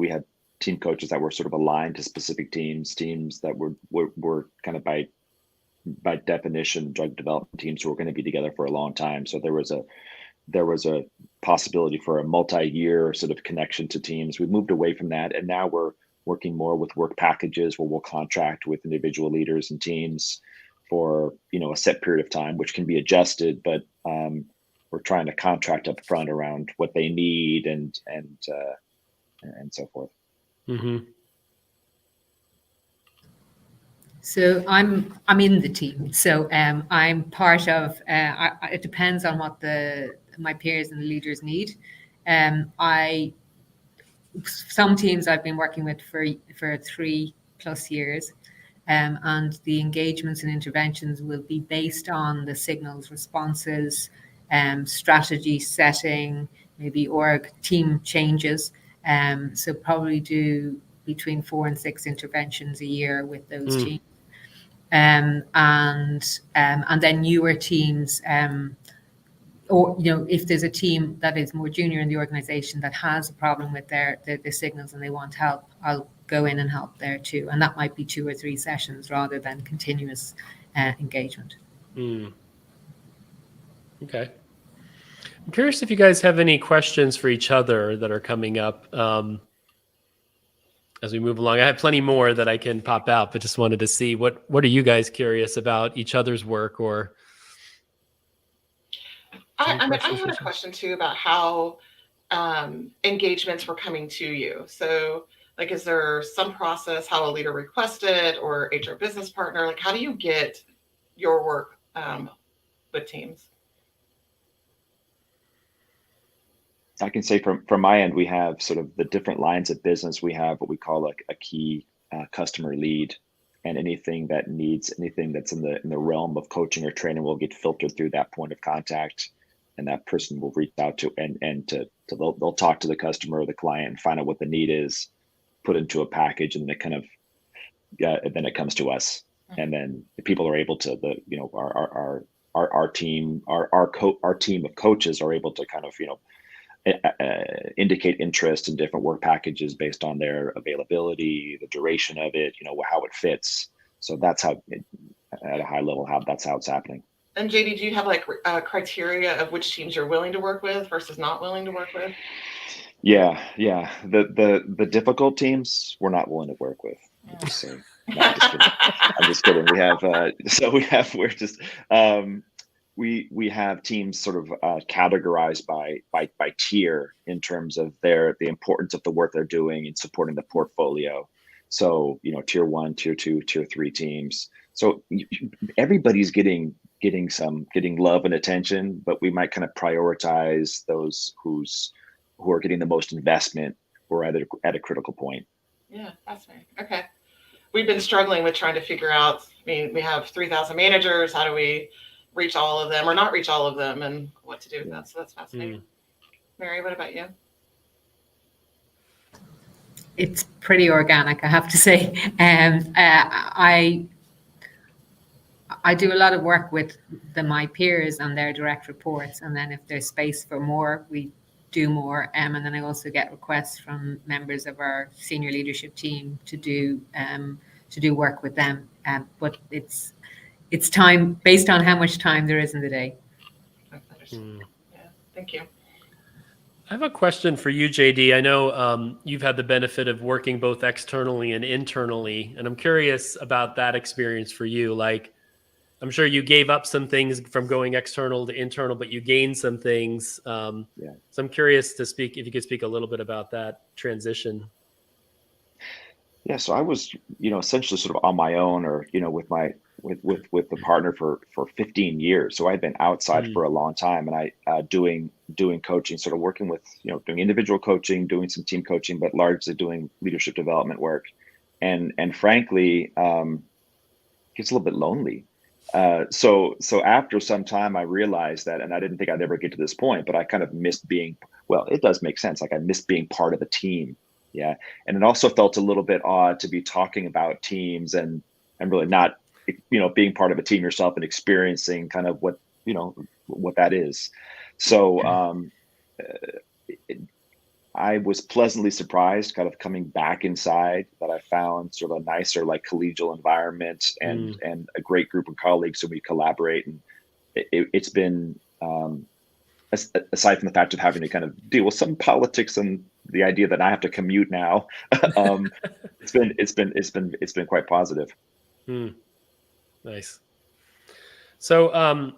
had team coaches that were sort of aligned to specific teams that were kind of by definition drug development teams who were going to be together for a long time. So there was a possibility for a multi-year sort of connection to teams. We moved away from that, and now we're working more with work packages where we'll contract with individual leaders and teams for, you know, a set period of time, which can be adjusted, but we're trying to contract up front around what they need and so forth. Mm-hmm. So I'm in the team. So I'm part of. It depends on what my peers and the leaders need. Some teams I've been working with for 3+ years, and the engagements and interventions will be based on the signals, responses, strategy setting, maybe org team changes. So probably do between 4 and 6 interventions a year with those teams. And then newer teams, or, you know, if there's a team that is more junior in the organization that has a problem with their signals and they want help, I'll go in and help there too. And that might be 2 or 3 sessions rather than continuous engagement. Okay. I'm curious if you guys have any questions for each other that are coming up as we move along. I have plenty more that I can pop out, but just wanted to see what are you guys curious about each other's work, or I had a question too about how engagements were coming to you. So, like, is there some process how a leader requested or HR business partner? Like, how do you get your work with teams? I can say from my end, we have sort of the different lines of business. We have what we call a key customer lead, and anything that's in the realm of coaching or training will get filtered through that point of contact, and that person will reach out to they'll talk to the customer or the client and find out what the need is, put into a package, and then it kind of then it comes to us, and then the people are able to our team of coaches are able to kind of indicate interest in different work packages based on their availability, the duration of it, how it fits. So that's how, at a high level, that's how it's happening. And JD, do you have like criteria of which teams you're willing to work with versus not willing to work with? Yeah. The difficult teams we're not willing to work with. I'm just saying. No, I'm just kidding. We have teams sort of categorized by tier in terms of the importance of the work they're doing and supporting the portfolio. So, tier 1, tier 2, tier 3 teams. So everybody's getting love and attention, but we might kind of prioritize those who are getting the most investment or at a critical point. Yeah, fascinating. Okay. We've been struggling with trying to figure out, we have 3,000 managers. How do we reach all of them or not reach all of them, and what to do with that? So that's fascinating. Mary, what about you? It's pretty organic, I have to say. I do a lot of work with my peers and their direct reports, and then if there's space for more, we do more. And then I also get requests from members of our senior leadership team to do work with them. But it's time based on how much time there is in the day. Yeah, thank you. I have a question for you, JD. I know you've had the benefit of working both externally and internally, and I'm curious about that experience for you. Like, I'm sure you gave up some things from going external to internal, but you gained some things. So I'm curious to speak, if you could speak a little bit about that transition. Yeah, so I was, essentially sort of on my own, or with the partner for 15 years. So I'd been outside for a long time, and I doing coaching, sort of working with doing individual coaching, doing some team coaching, but largely doing leadership development work. And frankly, it's a little bit lonely. So after some time, I realized that, and I didn't think I'd ever get to this point, but I kind of missed being. Well, it does make sense. Like, I missed being part of a team. Yeah. And it also felt a little bit odd to be talking about teams and really not, being part of a team yourself and experiencing kind of what that is. So I was pleasantly surprised, kind of coming back inside, that I found sort of a nicer, like, collegial environment and a great group of colleagues who we collaborate. And it's been, aside from the fact of having to kind of deal with some politics and the idea that I have to commute now, it's been quite positive. Nice. So I'm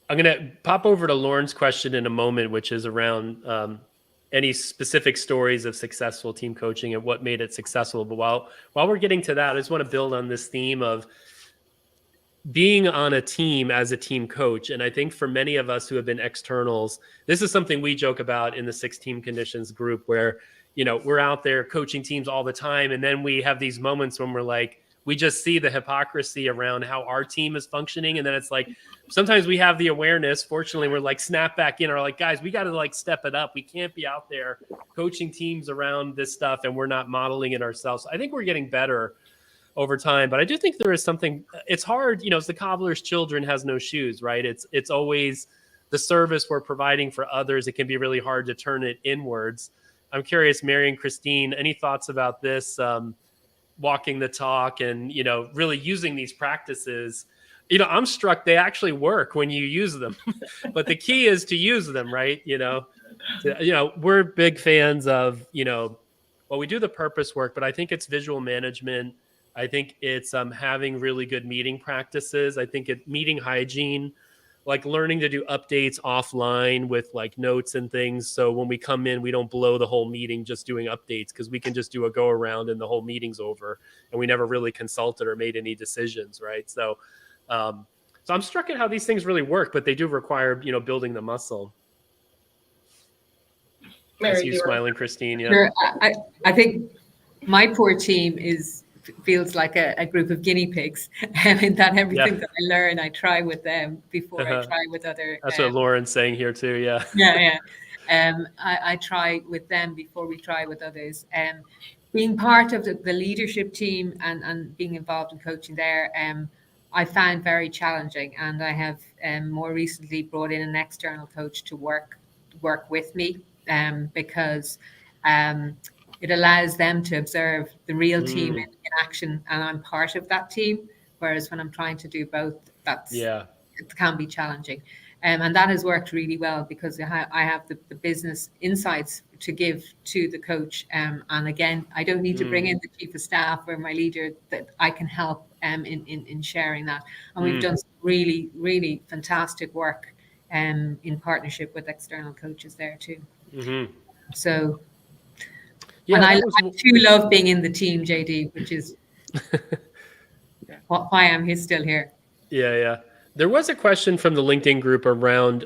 going to pop over to Lauren's question in a moment, which is around any specific stories of successful team coaching and what made it successful. But while we're getting to that, I just want to build on this theme of being on a team as a team coach. And I think for many of us who have been externals, this is something we joke about in the 6 Team Conditions group, where, we're out there coaching teams all the time. And then we have these moments when we're like, we just see the hypocrisy around how our team is functioning. And then it's like, sometimes we have the awareness, fortunately, we're like, snap back in, or like, guys, we got to like step it up. We can't be out there coaching teams around this stuff and we're not modeling it ourselves. I think we're getting better over time, but I do think there is something. It's hard, it's the cobbler's children has no shoes, right? It's always the service we're providing for others. It can be really hard to turn it inwards. I'm curious, Mary and Christine, any thoughts about this, walking the talk and, really using these practices? I'm struck they actually work when you use them, but the key is to use them, right? We're big fans of, we do the purpose work, but I think it's visual management. I think it's having really good meeting practices. I think meeting hygiene, like learning to do updates offline with like notes and things. So when we come in, we don't blow the whole meeting just doing updates, because we can just do a go around and the whole meeting's over and we never really consulted or made any decisions, right? So I'm struck at how these things really work, but they do require, building the muscle. Mary, I see you smiling, Christine. Yeah. Sure. I think my poor team feels like a group of guinea pigs, in that everything that I learn, I try with them before I try with other. That's what Lauren's saying here too. Yeah. Yeah. I try with them before we try with others. Being part of the leadership team and being involved in coaching there, I found very challenging, and I have more recently brought in an external coach to work with me, because it allows them to observe the real team in action, and I'm part of that team. Whereas when I'm trying to do both, it can be challenging. And that has worked really well, because I have the business insights to give to the coach. And again, I don't need to bring in the chief of staff or my leader, that I can help in sharing that. And we've done some really, really fantastic work in partnership with external coaches there too. So, and I too love being in the team, JD, which is why I'm still here. Yeah. There was a question from the LinkedIn group around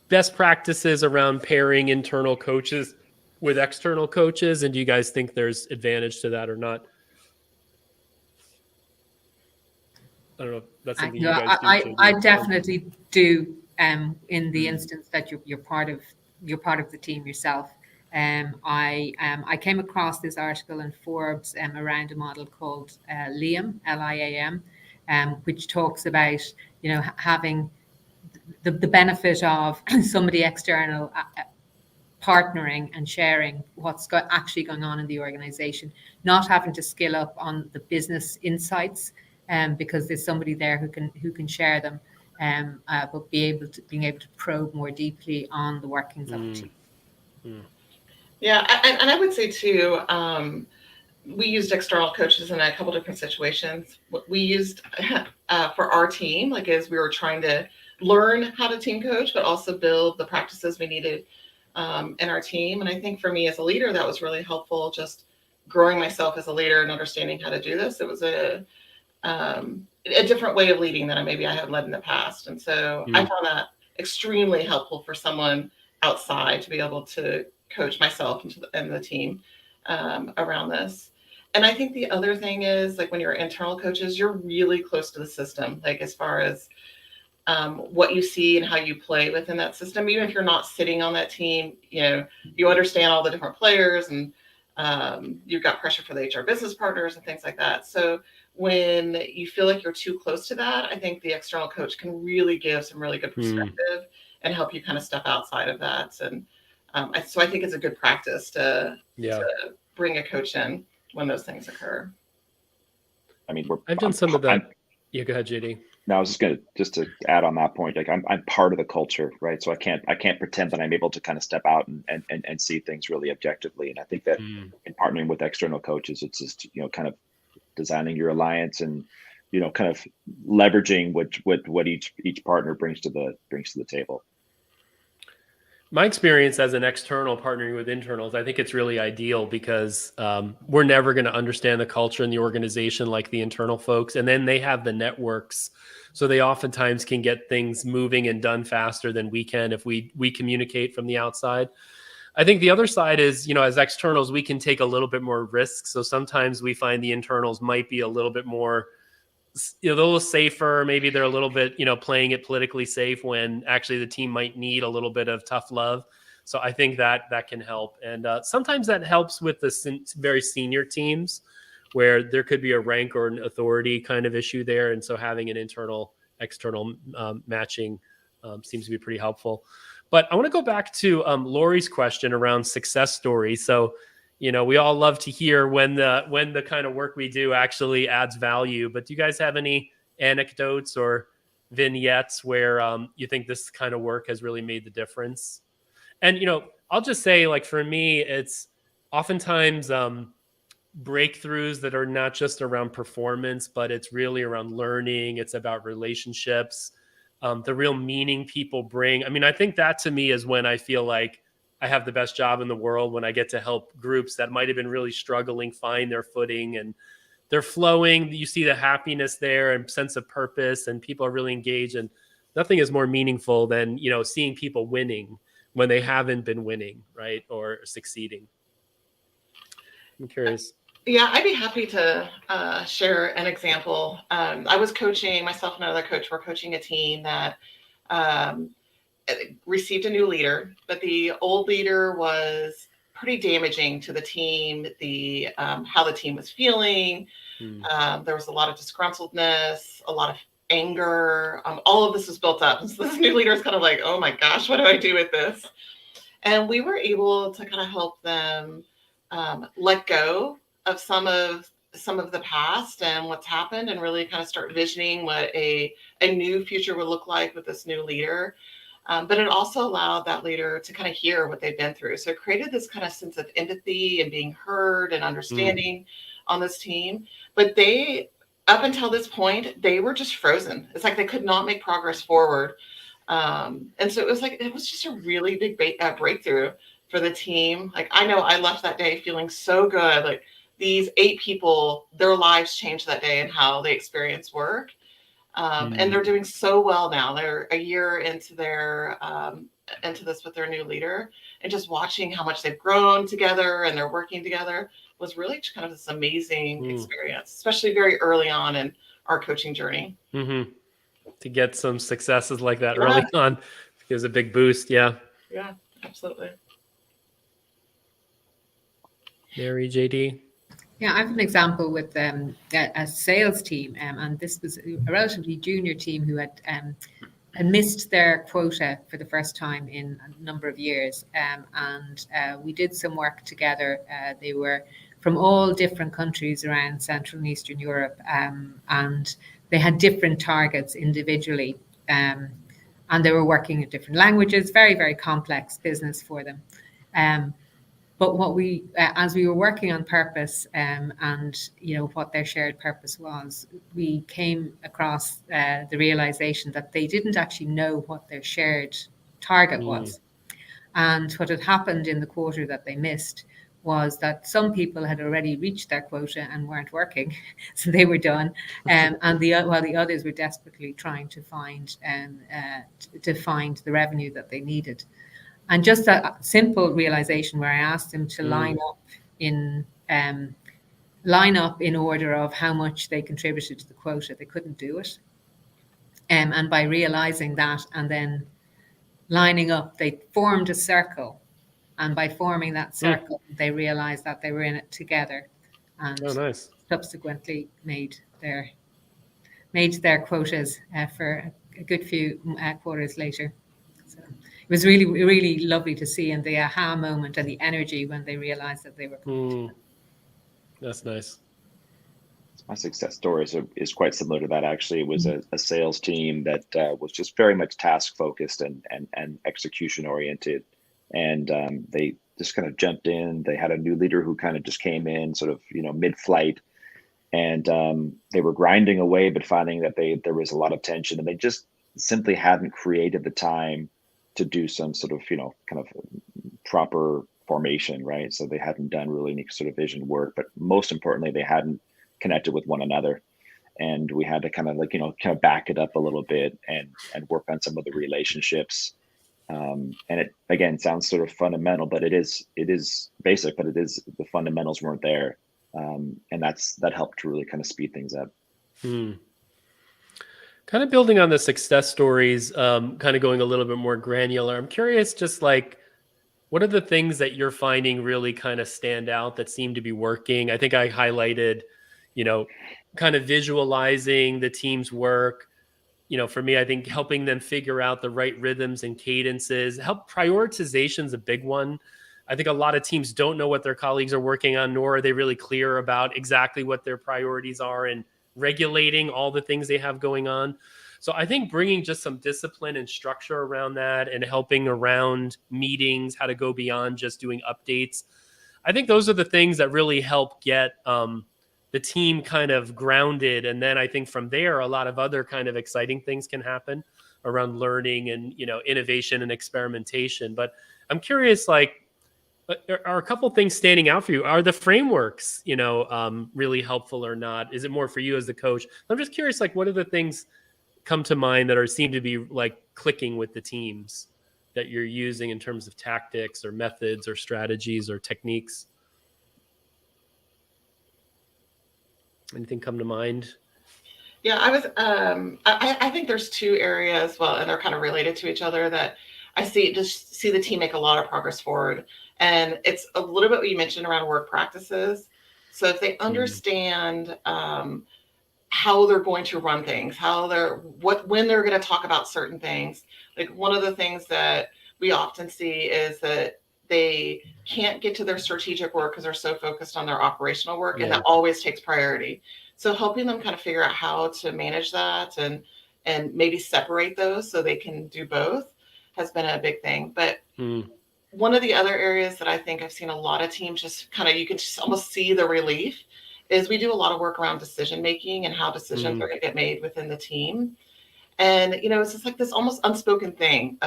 best practices around pairing internal coaches with external coaches. And do you guys think there's advantage to that or not? I don't know if that's something you guys do. I definitely do, in the instance that you're part of the team yourself. I came across this article in Forbes around a model called LIAM, Liam, which talks about, having the benefit of somebody external partnering and sharing what's actually going on in the organization, not having to skill up on the business insights, because there's somebody there who can share them, but being able to probe more deeply on the workings of the team. Yeah, and I would say too, we used external coaches in a couple different situations. What we used for our team, like as we were trying to learn how to team coach, but also build the practices we needed in our team. And I think for me as a leader, that was really helpful, just growing myself as a leader and understanding how to do this. It was a different way of leading than maybe I had led in the past. And so I found that extremely helpful for someone outside to be able to coach myself and the team around this. And I think the other thing is, like, when you're internal coaches, you're really close to the system, like as far as what you see and how you play within that system. Even if you're not sitting on that team, you understand all the different players, and you've got pressure for the HR business partners and things like that. So when you feel like you're too close to that, I think the external coach can really give some really good perspective and help you kind of step outside of that. And so I think it's a good practice to bring a coach in when those things occur. I mean, I've done some of that. Yeah, go ahead, JD. No, I was just to add on that point. Like I'm part of the culture, right? So I can't pretend that I'm able to kind of step out and see things really objectively. And I think that in partnering with external coaches, it's just kind of designing your alliance and kind of leveraging what each partner brings to the table. My experience as an external partnering with internals, I think it's really ideal because we're never going to understand the culture in the organization like the internal folks. And then they have the networks. So they oftentimes can get things moving and done faster than we can if we communicate from the outside. I think the other side is, as externals, we can take a little bit more risk. So sometimes we find the internals might be a little bit more, they're a little safer. Maybe they're a little bit, playing it politically safe when actually the team might need a little bit of tough love. So I think that can help. And sometimes that helps with the very senior teams where there could be a rank or an authority kind of issue there. And so having an external matching seems to be pretty helpful. But I want to go back to Lori's question around success stories. So, we all love to hear when the kind of work we do actually adds value. But do you guys have any anecdotes or vignettes where you think this kind of work has really made the difference? And, I'll just say, like, for me, it's oftentimes breakthroughs that are not just around performance, but it's really around learning. It's about relationships, the real meaning people bring. I mean, I think that to me is when I feel like I have the best job in the world, when I get to help groups that might have been really struggling find their footing and they're flowing. You see the happiness there and sense of purpose, and people are really engaged. And nothing is more meaningful than, seeing people winning when they haven't been winning, right? Or succeeding. I'm curious. Yeah, I'd be happy to share an example. I was coaching, myself and another coach were coaching a team that received a new leader, but the old leader was pretty damaging to the team, how the team was feeling. There was a lot of disgruntledness, a lot of anger. All of this was built up. And so this new leader is kind of like, oh my gosh, what do I do with this? And we were able to kind of help them let go of some of the past and what's happened, and really kind of start visioning what a new future would look like with this new leader. But it also allowed that leader to kind of hear what they've been through. So it created this kind of sense of empathy and being heard and understanding on this team. But up until this point, they were just frozen. It's like they could not make progress forward. And so it was just a really big breakthrough for the team. Like, I know I left that day feeling so good. Like, these 8 people, their lives changed that day and how they experience work. And they're doing so well now. They're a year into into this with their new leader, and just watching how much they've grown together and they're working together was really kind of this amazing experience, especially very early on in our coaching journey. To get some successes like that early on gives a big boost. Yeah, absolutely. Mary, JD. Yeah, I have an example with a sales team, and this was a relatively junior team who had missed their quota for the first time in a number of years. And we did some work together. They were from all different countries around Central and Eastern Europe, and they had different targets individually. And they were working in different languages, very, very complex business for them. But what we, as we were working on purpose, and what their shared purpose was, we came across the realization that they didn't actually know what their shared target was. And what had happened in the quarter that they missed was that some people had already reached their quota and weren't working, so they were done, while the others were desperately trying to find the revenue that they needed. And just a simple realization where I asked them to line up in order of how much they contributed to the quota. They couldn't do it. And by realizing that and then lining up, they formed a circle. And by forming that circle, they realized that they were in it together, and subsequently made their quotas for a good few quarters later. So it was really, really lovely to see, and the aha moment and the energy when they realized that they were. That's nice. My success story is quite similar to that. Actually, it was a sales team that was just very much task focused and execution oriented, and they just kind of jumped in. They had a new leader who kind of just came in sort of mid-flight, and they were grinding away, but finding that there was a lot of tension, and they just simply hadn't created the time to do some sort of kind of proper formation, right? So they hadn't done really any sort of vision work, but most importantly, they hadn't connected with one another, and we had to kind of back it up a little bit and work on some of the relationships. And it again sounds sort of fundamental, but it is basic, but the fundamentals weren't there, and that helped to really kind of speed things up. Kind of building on the success stories, kind of going a little bit more granular. I'm curious, just like, what are the things that you're finding really kind of stand out that seem to be working? I think I highlighted, kind of visualizing the team's work. For me, I think helping them figure out the right rhythms and cadences. Prioritization is a big one. I think a lot of teams don't know what their colleagues are working on, nor are they really clear about exactly what their priorities are and regulating all the things they have going on. So I think bringing just some discipline and structure around that, and helping around meetings, how to go beyond just doing updates. I think those are the things that really help get the team kind of grounded. And then I think from there, a lot of other kind of exciting things can happen around learning and, innovation and experimentation. But I'm curious, are a couple things standing out for you? Are the frameworks, really helpful or not? Is it more for you as the coach? I'm just curious, what are the things come to mind that seem to be clicking with the teams that you're using in terms of tactics or methods or strategies or techniques? Anything come to mind? Yeah, I think there's two areas, and they're kind of related to each other, that I see the team make a lot of progress forward. And it's a little bit what you mentioned around work practices. So if they understand how they're going to run things, when they're going to talk about certain things. Like, one of the things that we often see is that they can't get to their strategic work because they're so focused on their operational work, and that always takes priority. So helping them kind of figure out how to manage that and maybe separate those so they can do both has been a big thing. But one of the other areas that I think I've seen a lot of teams just kind of, you can just almost see the relief, is we do a lot of work around decision making and how decisions are going to get made within the team. And, it's just like this almost unspoken thing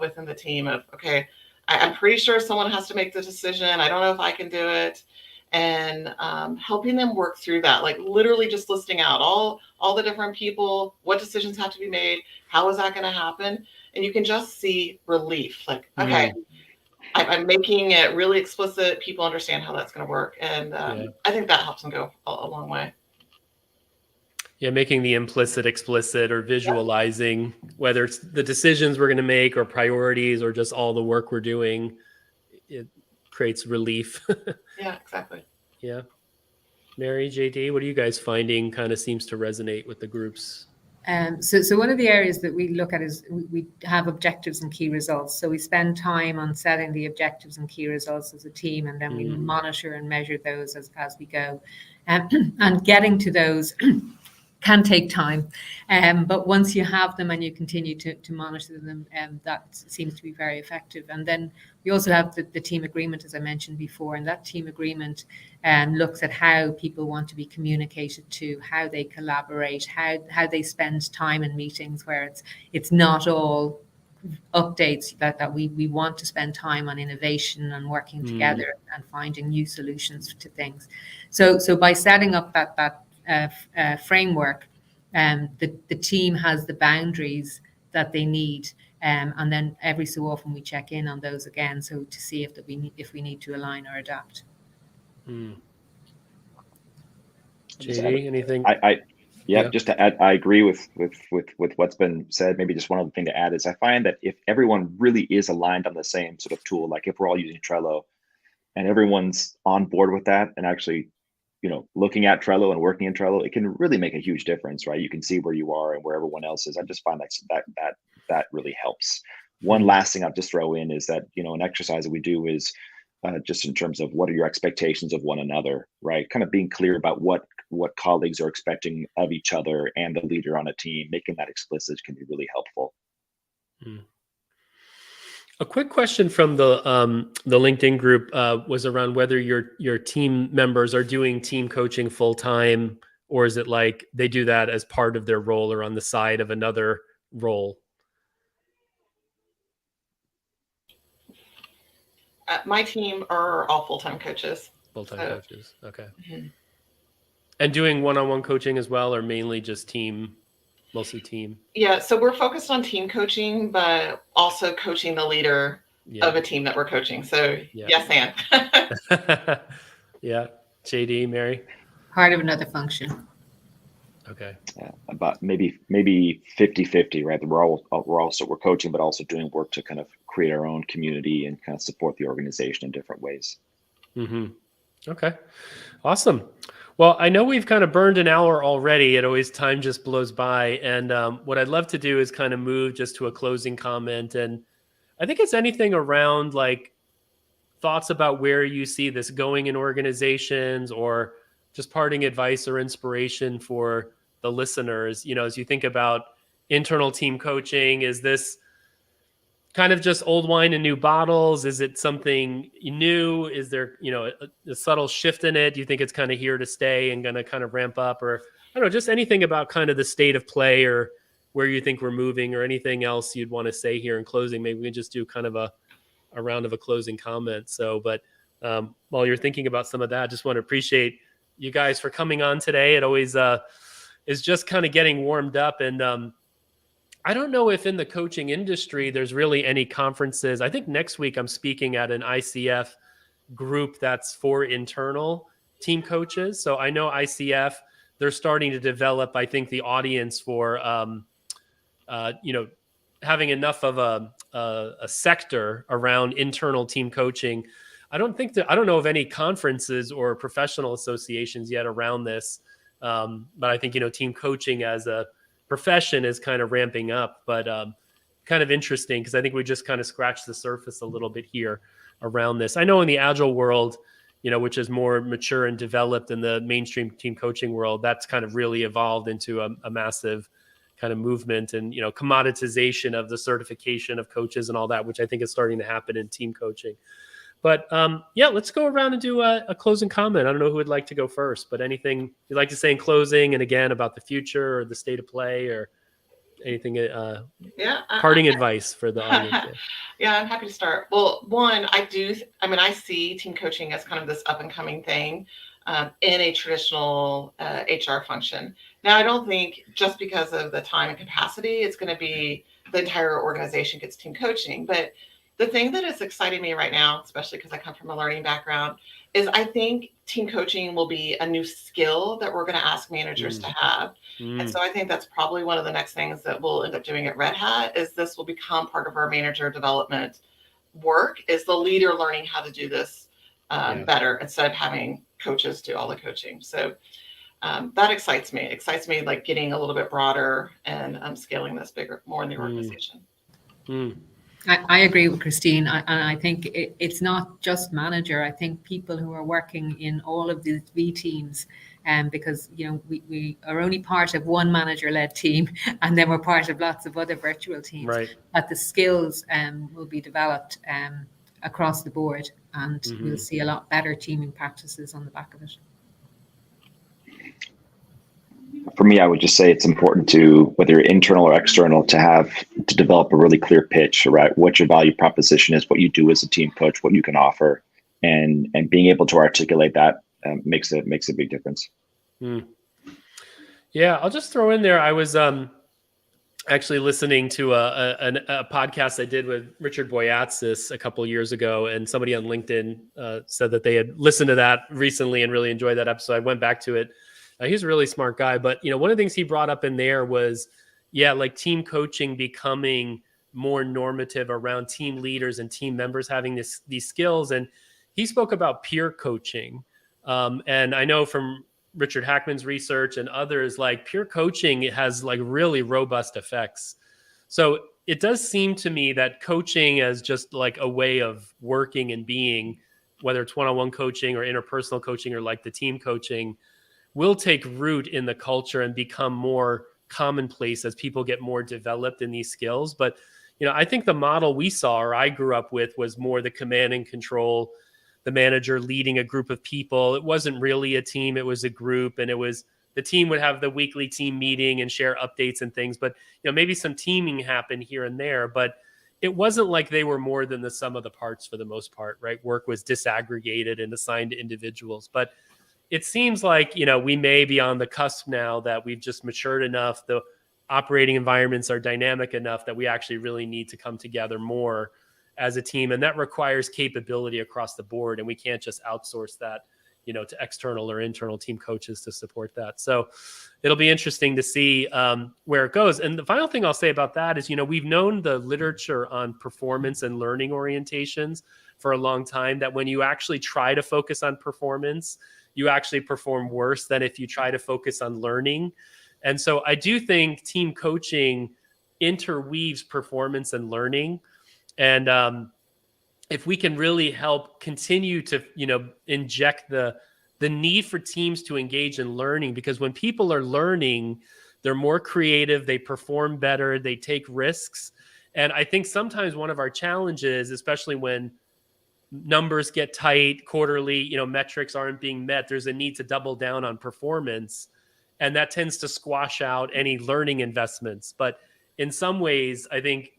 within the team of, okay, I'm pretty sure someone has to make the decision. I don't know if I can do it. And helping them work through that, literally just listing out all the different people, what decisions have to be made, how is that going to happen? And you can just see relief. Okay, I'm making it really explicit. People understand how that's going to work. And I think that helps them go a long way. Yeah, making the implicit explicit, or visualizing whether it's the decisions we're going to make or priorities or just all the work we're doing, it creates relief. Yeah, exactly. Yeah. Mary, JD, what are you guys finding kind of seems to resonate with the groups? So one of the areas that we look at is we have objectives and key results. So we spend time on setting the objectives and key results as a team, and then we monitor and measure those as we go. And getting to those can take time. But once you have them and you continue to monitor them, that seems to be very effective. And then we also have the team agreement, as I mentioned before, and that team agreement looks at how people want to be communicated to, how they collaborate, how they spend time in meetings where it's not all updates, that we want to spend time on innovation and working together and finding new solutions to things. So by setting up that framework, the team has the boundaries that they need, and then every so often we check in on those again, so to see if we need to align or adapt. JD, anything? Just to add, I agree with what's been said. Maybe just one other thing to add is I find that if everyone really is aligned on the same sort of tool, like if we're all using Trello and everyone's on board with that and actually, looking at Trello and working in Trello, it can really make a huge difference, right? You can see where you are and where everyone else is. I just find that really helps. One last thing I'll just throw in is that, an exercise that we do is just in terms of what are your expectations of one another, right? Kind of being clear about what colleagues are expecting of each other and the leader on a team, making that explicit can be really helpful. A quick question from the LinkedIn group was around whether your team members are doing team coaching full time, or is it like they do that as part of their role or on the side of another role? My team are all full-time coaches. Full-time coaches, okay. And doing one-on-one coaching as well, or mainly just team? Mostly team. Yeah, so we're focused on team coaching, but also coaching the leader of a team that we're coaching. So yes, and. Yeah. JD, Mary? Part of another function. Okay. Yeah, about maybe 50-50, right? We're coaching, but also doing work to kind of create our own community and kind of support the organization in different ways. Okay. Awesome. Well, I know we've kind of burned an hour already. Time just blows by. And what I'd love to do is kind of move just to a closing comment. And I think it's anything around like thoughts about where you see this going in organizations, or just parting advice or inspiration for the listeners. As you think about internal team coaching, is this kind of just old wine in new bottles? Is it something new? Is there, a subtle shift in it? Do you think it's kind of here to stay and going to kind of ramp up? Or I don't know, just anything about kind of the state of play or where you think we're moving, or anything else you'd want to say here in closing. Maybe we can just do kind of a round of a closing comment. So, but while you're thinking about some of that, I just want to appreciate you guys for coming on today. It always is just kind of getting warmed up. And I don't know if in the coaching industry, there's really any conferences. I think next week I'm speaking at an ICF group that's for internal team coaches. So I know ICF, they're starting to develop, I think, the audience for, having enough of a sector around internal team coaching. I don't know of any conferences or professional associations yet around this. But I think, team coaching as a profession is kind of ramping up, but kind of interesting because I think we just kind of scratched the surface a little bit here around this. I know in the agile world, which is more mature and developed in the mainstream team coaching world, that's kind of really evolved into a massive kind of movement and, commoditization of the certification of coaches and all that, which I think is starting to happen in team coaching. But let's go around and do a closing comment. I don't know who would like to go first, but anything you'd like to say in closing, and again, about the future or the state of play or anything, parting advice for the audience. Yeah, I'm happy to start. Well, one, I see team coaching as kind of this up and coming thing in a traditional HR function. Now, I don't think just because of the time and capacity, it's going to be the entire organization gets team coaching, but the thing that is exciting me right now, especially because I come from a learning background, is I think team coaching will be a new skill that we're going to ask managers to have. And so I think that's probably one of the next things that we'll end up doing at RedHat is this will become part of our manager development work, is the leader learning how to do this better instead of having coaches do all the coaching. So that excites me. Like getting a little bit broader and scaling this bigger, more in the organization. I agree with Christine. And I think it's not just manager. I think people who are working in all of these V teams, because, you know, we are only part of one manager-led team, and then we're part of lots of other virtual teams. Right. But the skills will be developed across the board, and we'll see a lot better teaming practices on the back of it. For me, I would just say it's important to, whether you're internal or external, to develop a really clear pitch, right? What your value proposition is, what you do as a team coach, what you can offer, and being able to articulate that makes a big difference. Yeah, I'll just throw in there. I was actually listening to a podcast I did with Richard Boyatzis a couple of years ago, and somebody on LinkedIn said that they had listened to that recently and really enjoyed that episode. I went back to it. He's a really smart guy, but you know, one of the things he brought up in there was, like team coaching becoming more normative around team leaders and team members having these skills. And he spoke about peer coaching. And I know from Richard Hackman's research and others, like peer coaching, it has like really robust effects. So it does seem to me that coaching as just like a way of working and being, whether it's one-on-one coaching or interpersonal coaching or like the team coaching, will take root in the culture and become more commonplace as people get more developed in these skills. But, you know, I think the model we saw, or I grew up with, was more the command and control, the manager leading a group of people. It wasn't really a team, it was a group, and it was the team would have the weekly team meeting and share updates and things. But, you know, maybe some teaming happened here and there, but it wasn't like they were more than the sum of the parts for the most part, right? Work was disaggregated and assigned to individuals. But it seems like, you know, we may be on the cusp now that we've just matured enough. The operating environments are dynamic enough that we actually really need to come together more as a team. And that requires capability across the board. And we can't just outsource that, you know, to external or internal team coaches to support that. So it'll be interesting to see where it goes. And the final thing I'll say about that is, you know, we've known the literature on performance and learning orientations for a long time, that when you actually try to focus on performance, you actually perform worse than if you try to focus on learning. And so I do think team coaching interweaves performance and learning. And if we can really help continue to, you know, inject the need for teams to engage in learning, because when people are learning, they're more creative, they perform better, they take risks. And I think sometimes one of our challenges, especially when numbers get tight quarterly, you know, metrics aren't being met, there's a need to double down on performance, and that tends to squash out any learning investments. But in some ways, I think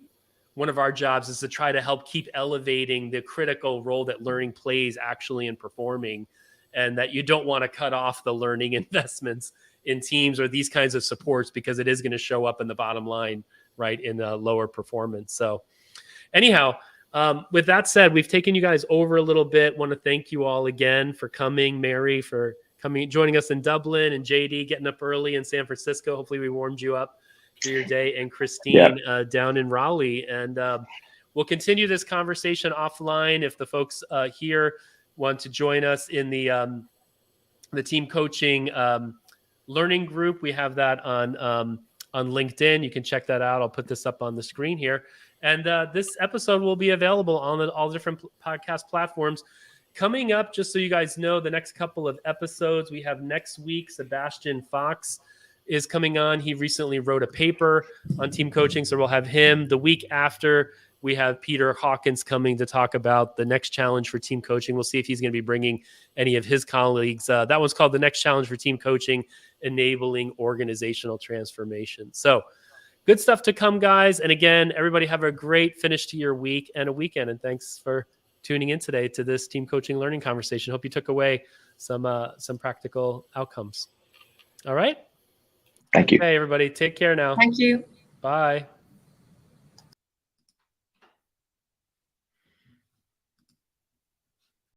one of our jobs is to try to help keep elevating the critical role that learning plays actually in performing, and that you don't want to cut off the learning investments in teams or these kinds of supports, because it is going to show up in the bottom line, right, in lower performance. So anyhow, with that said, we've taken you guys over a little bit. Want to thank you all again for coming. Mary, for coming, joining us in Dublin, and JD getting up early in San Francisco. Hopefully we warmed you up for your day, and Christine down in Raleigh. And we'll continue this conversation offline. If the folks here want to join us in the team coaching learning group, we have that on LinkedIn. You can check that out. I'll put this up on the screen here. And this episode will be available on all different podcast platforms. Coming up, just so you guys know, the next couple of episodes, we have next week, Sebastian Fox is coming on. He recently wrote a paper on team coaching, so we'll have him. The week after, we have Peter Hawkins coming to talk about the next challenge for team coaching. We'll see if he's going to be bringing any of his colleagues. That one's called The Next Challenge for Team Coaching, Enabling Organizational Transformation. So good stuff to come, guys. And again, everybody have a great finish to your week and a weekend. And thanks for tuning in today to this team coaching learning conversation. Hope you took away some practical outcomes. All right. Thank you. Hey, everybody. Take care now. Thank you. Bye.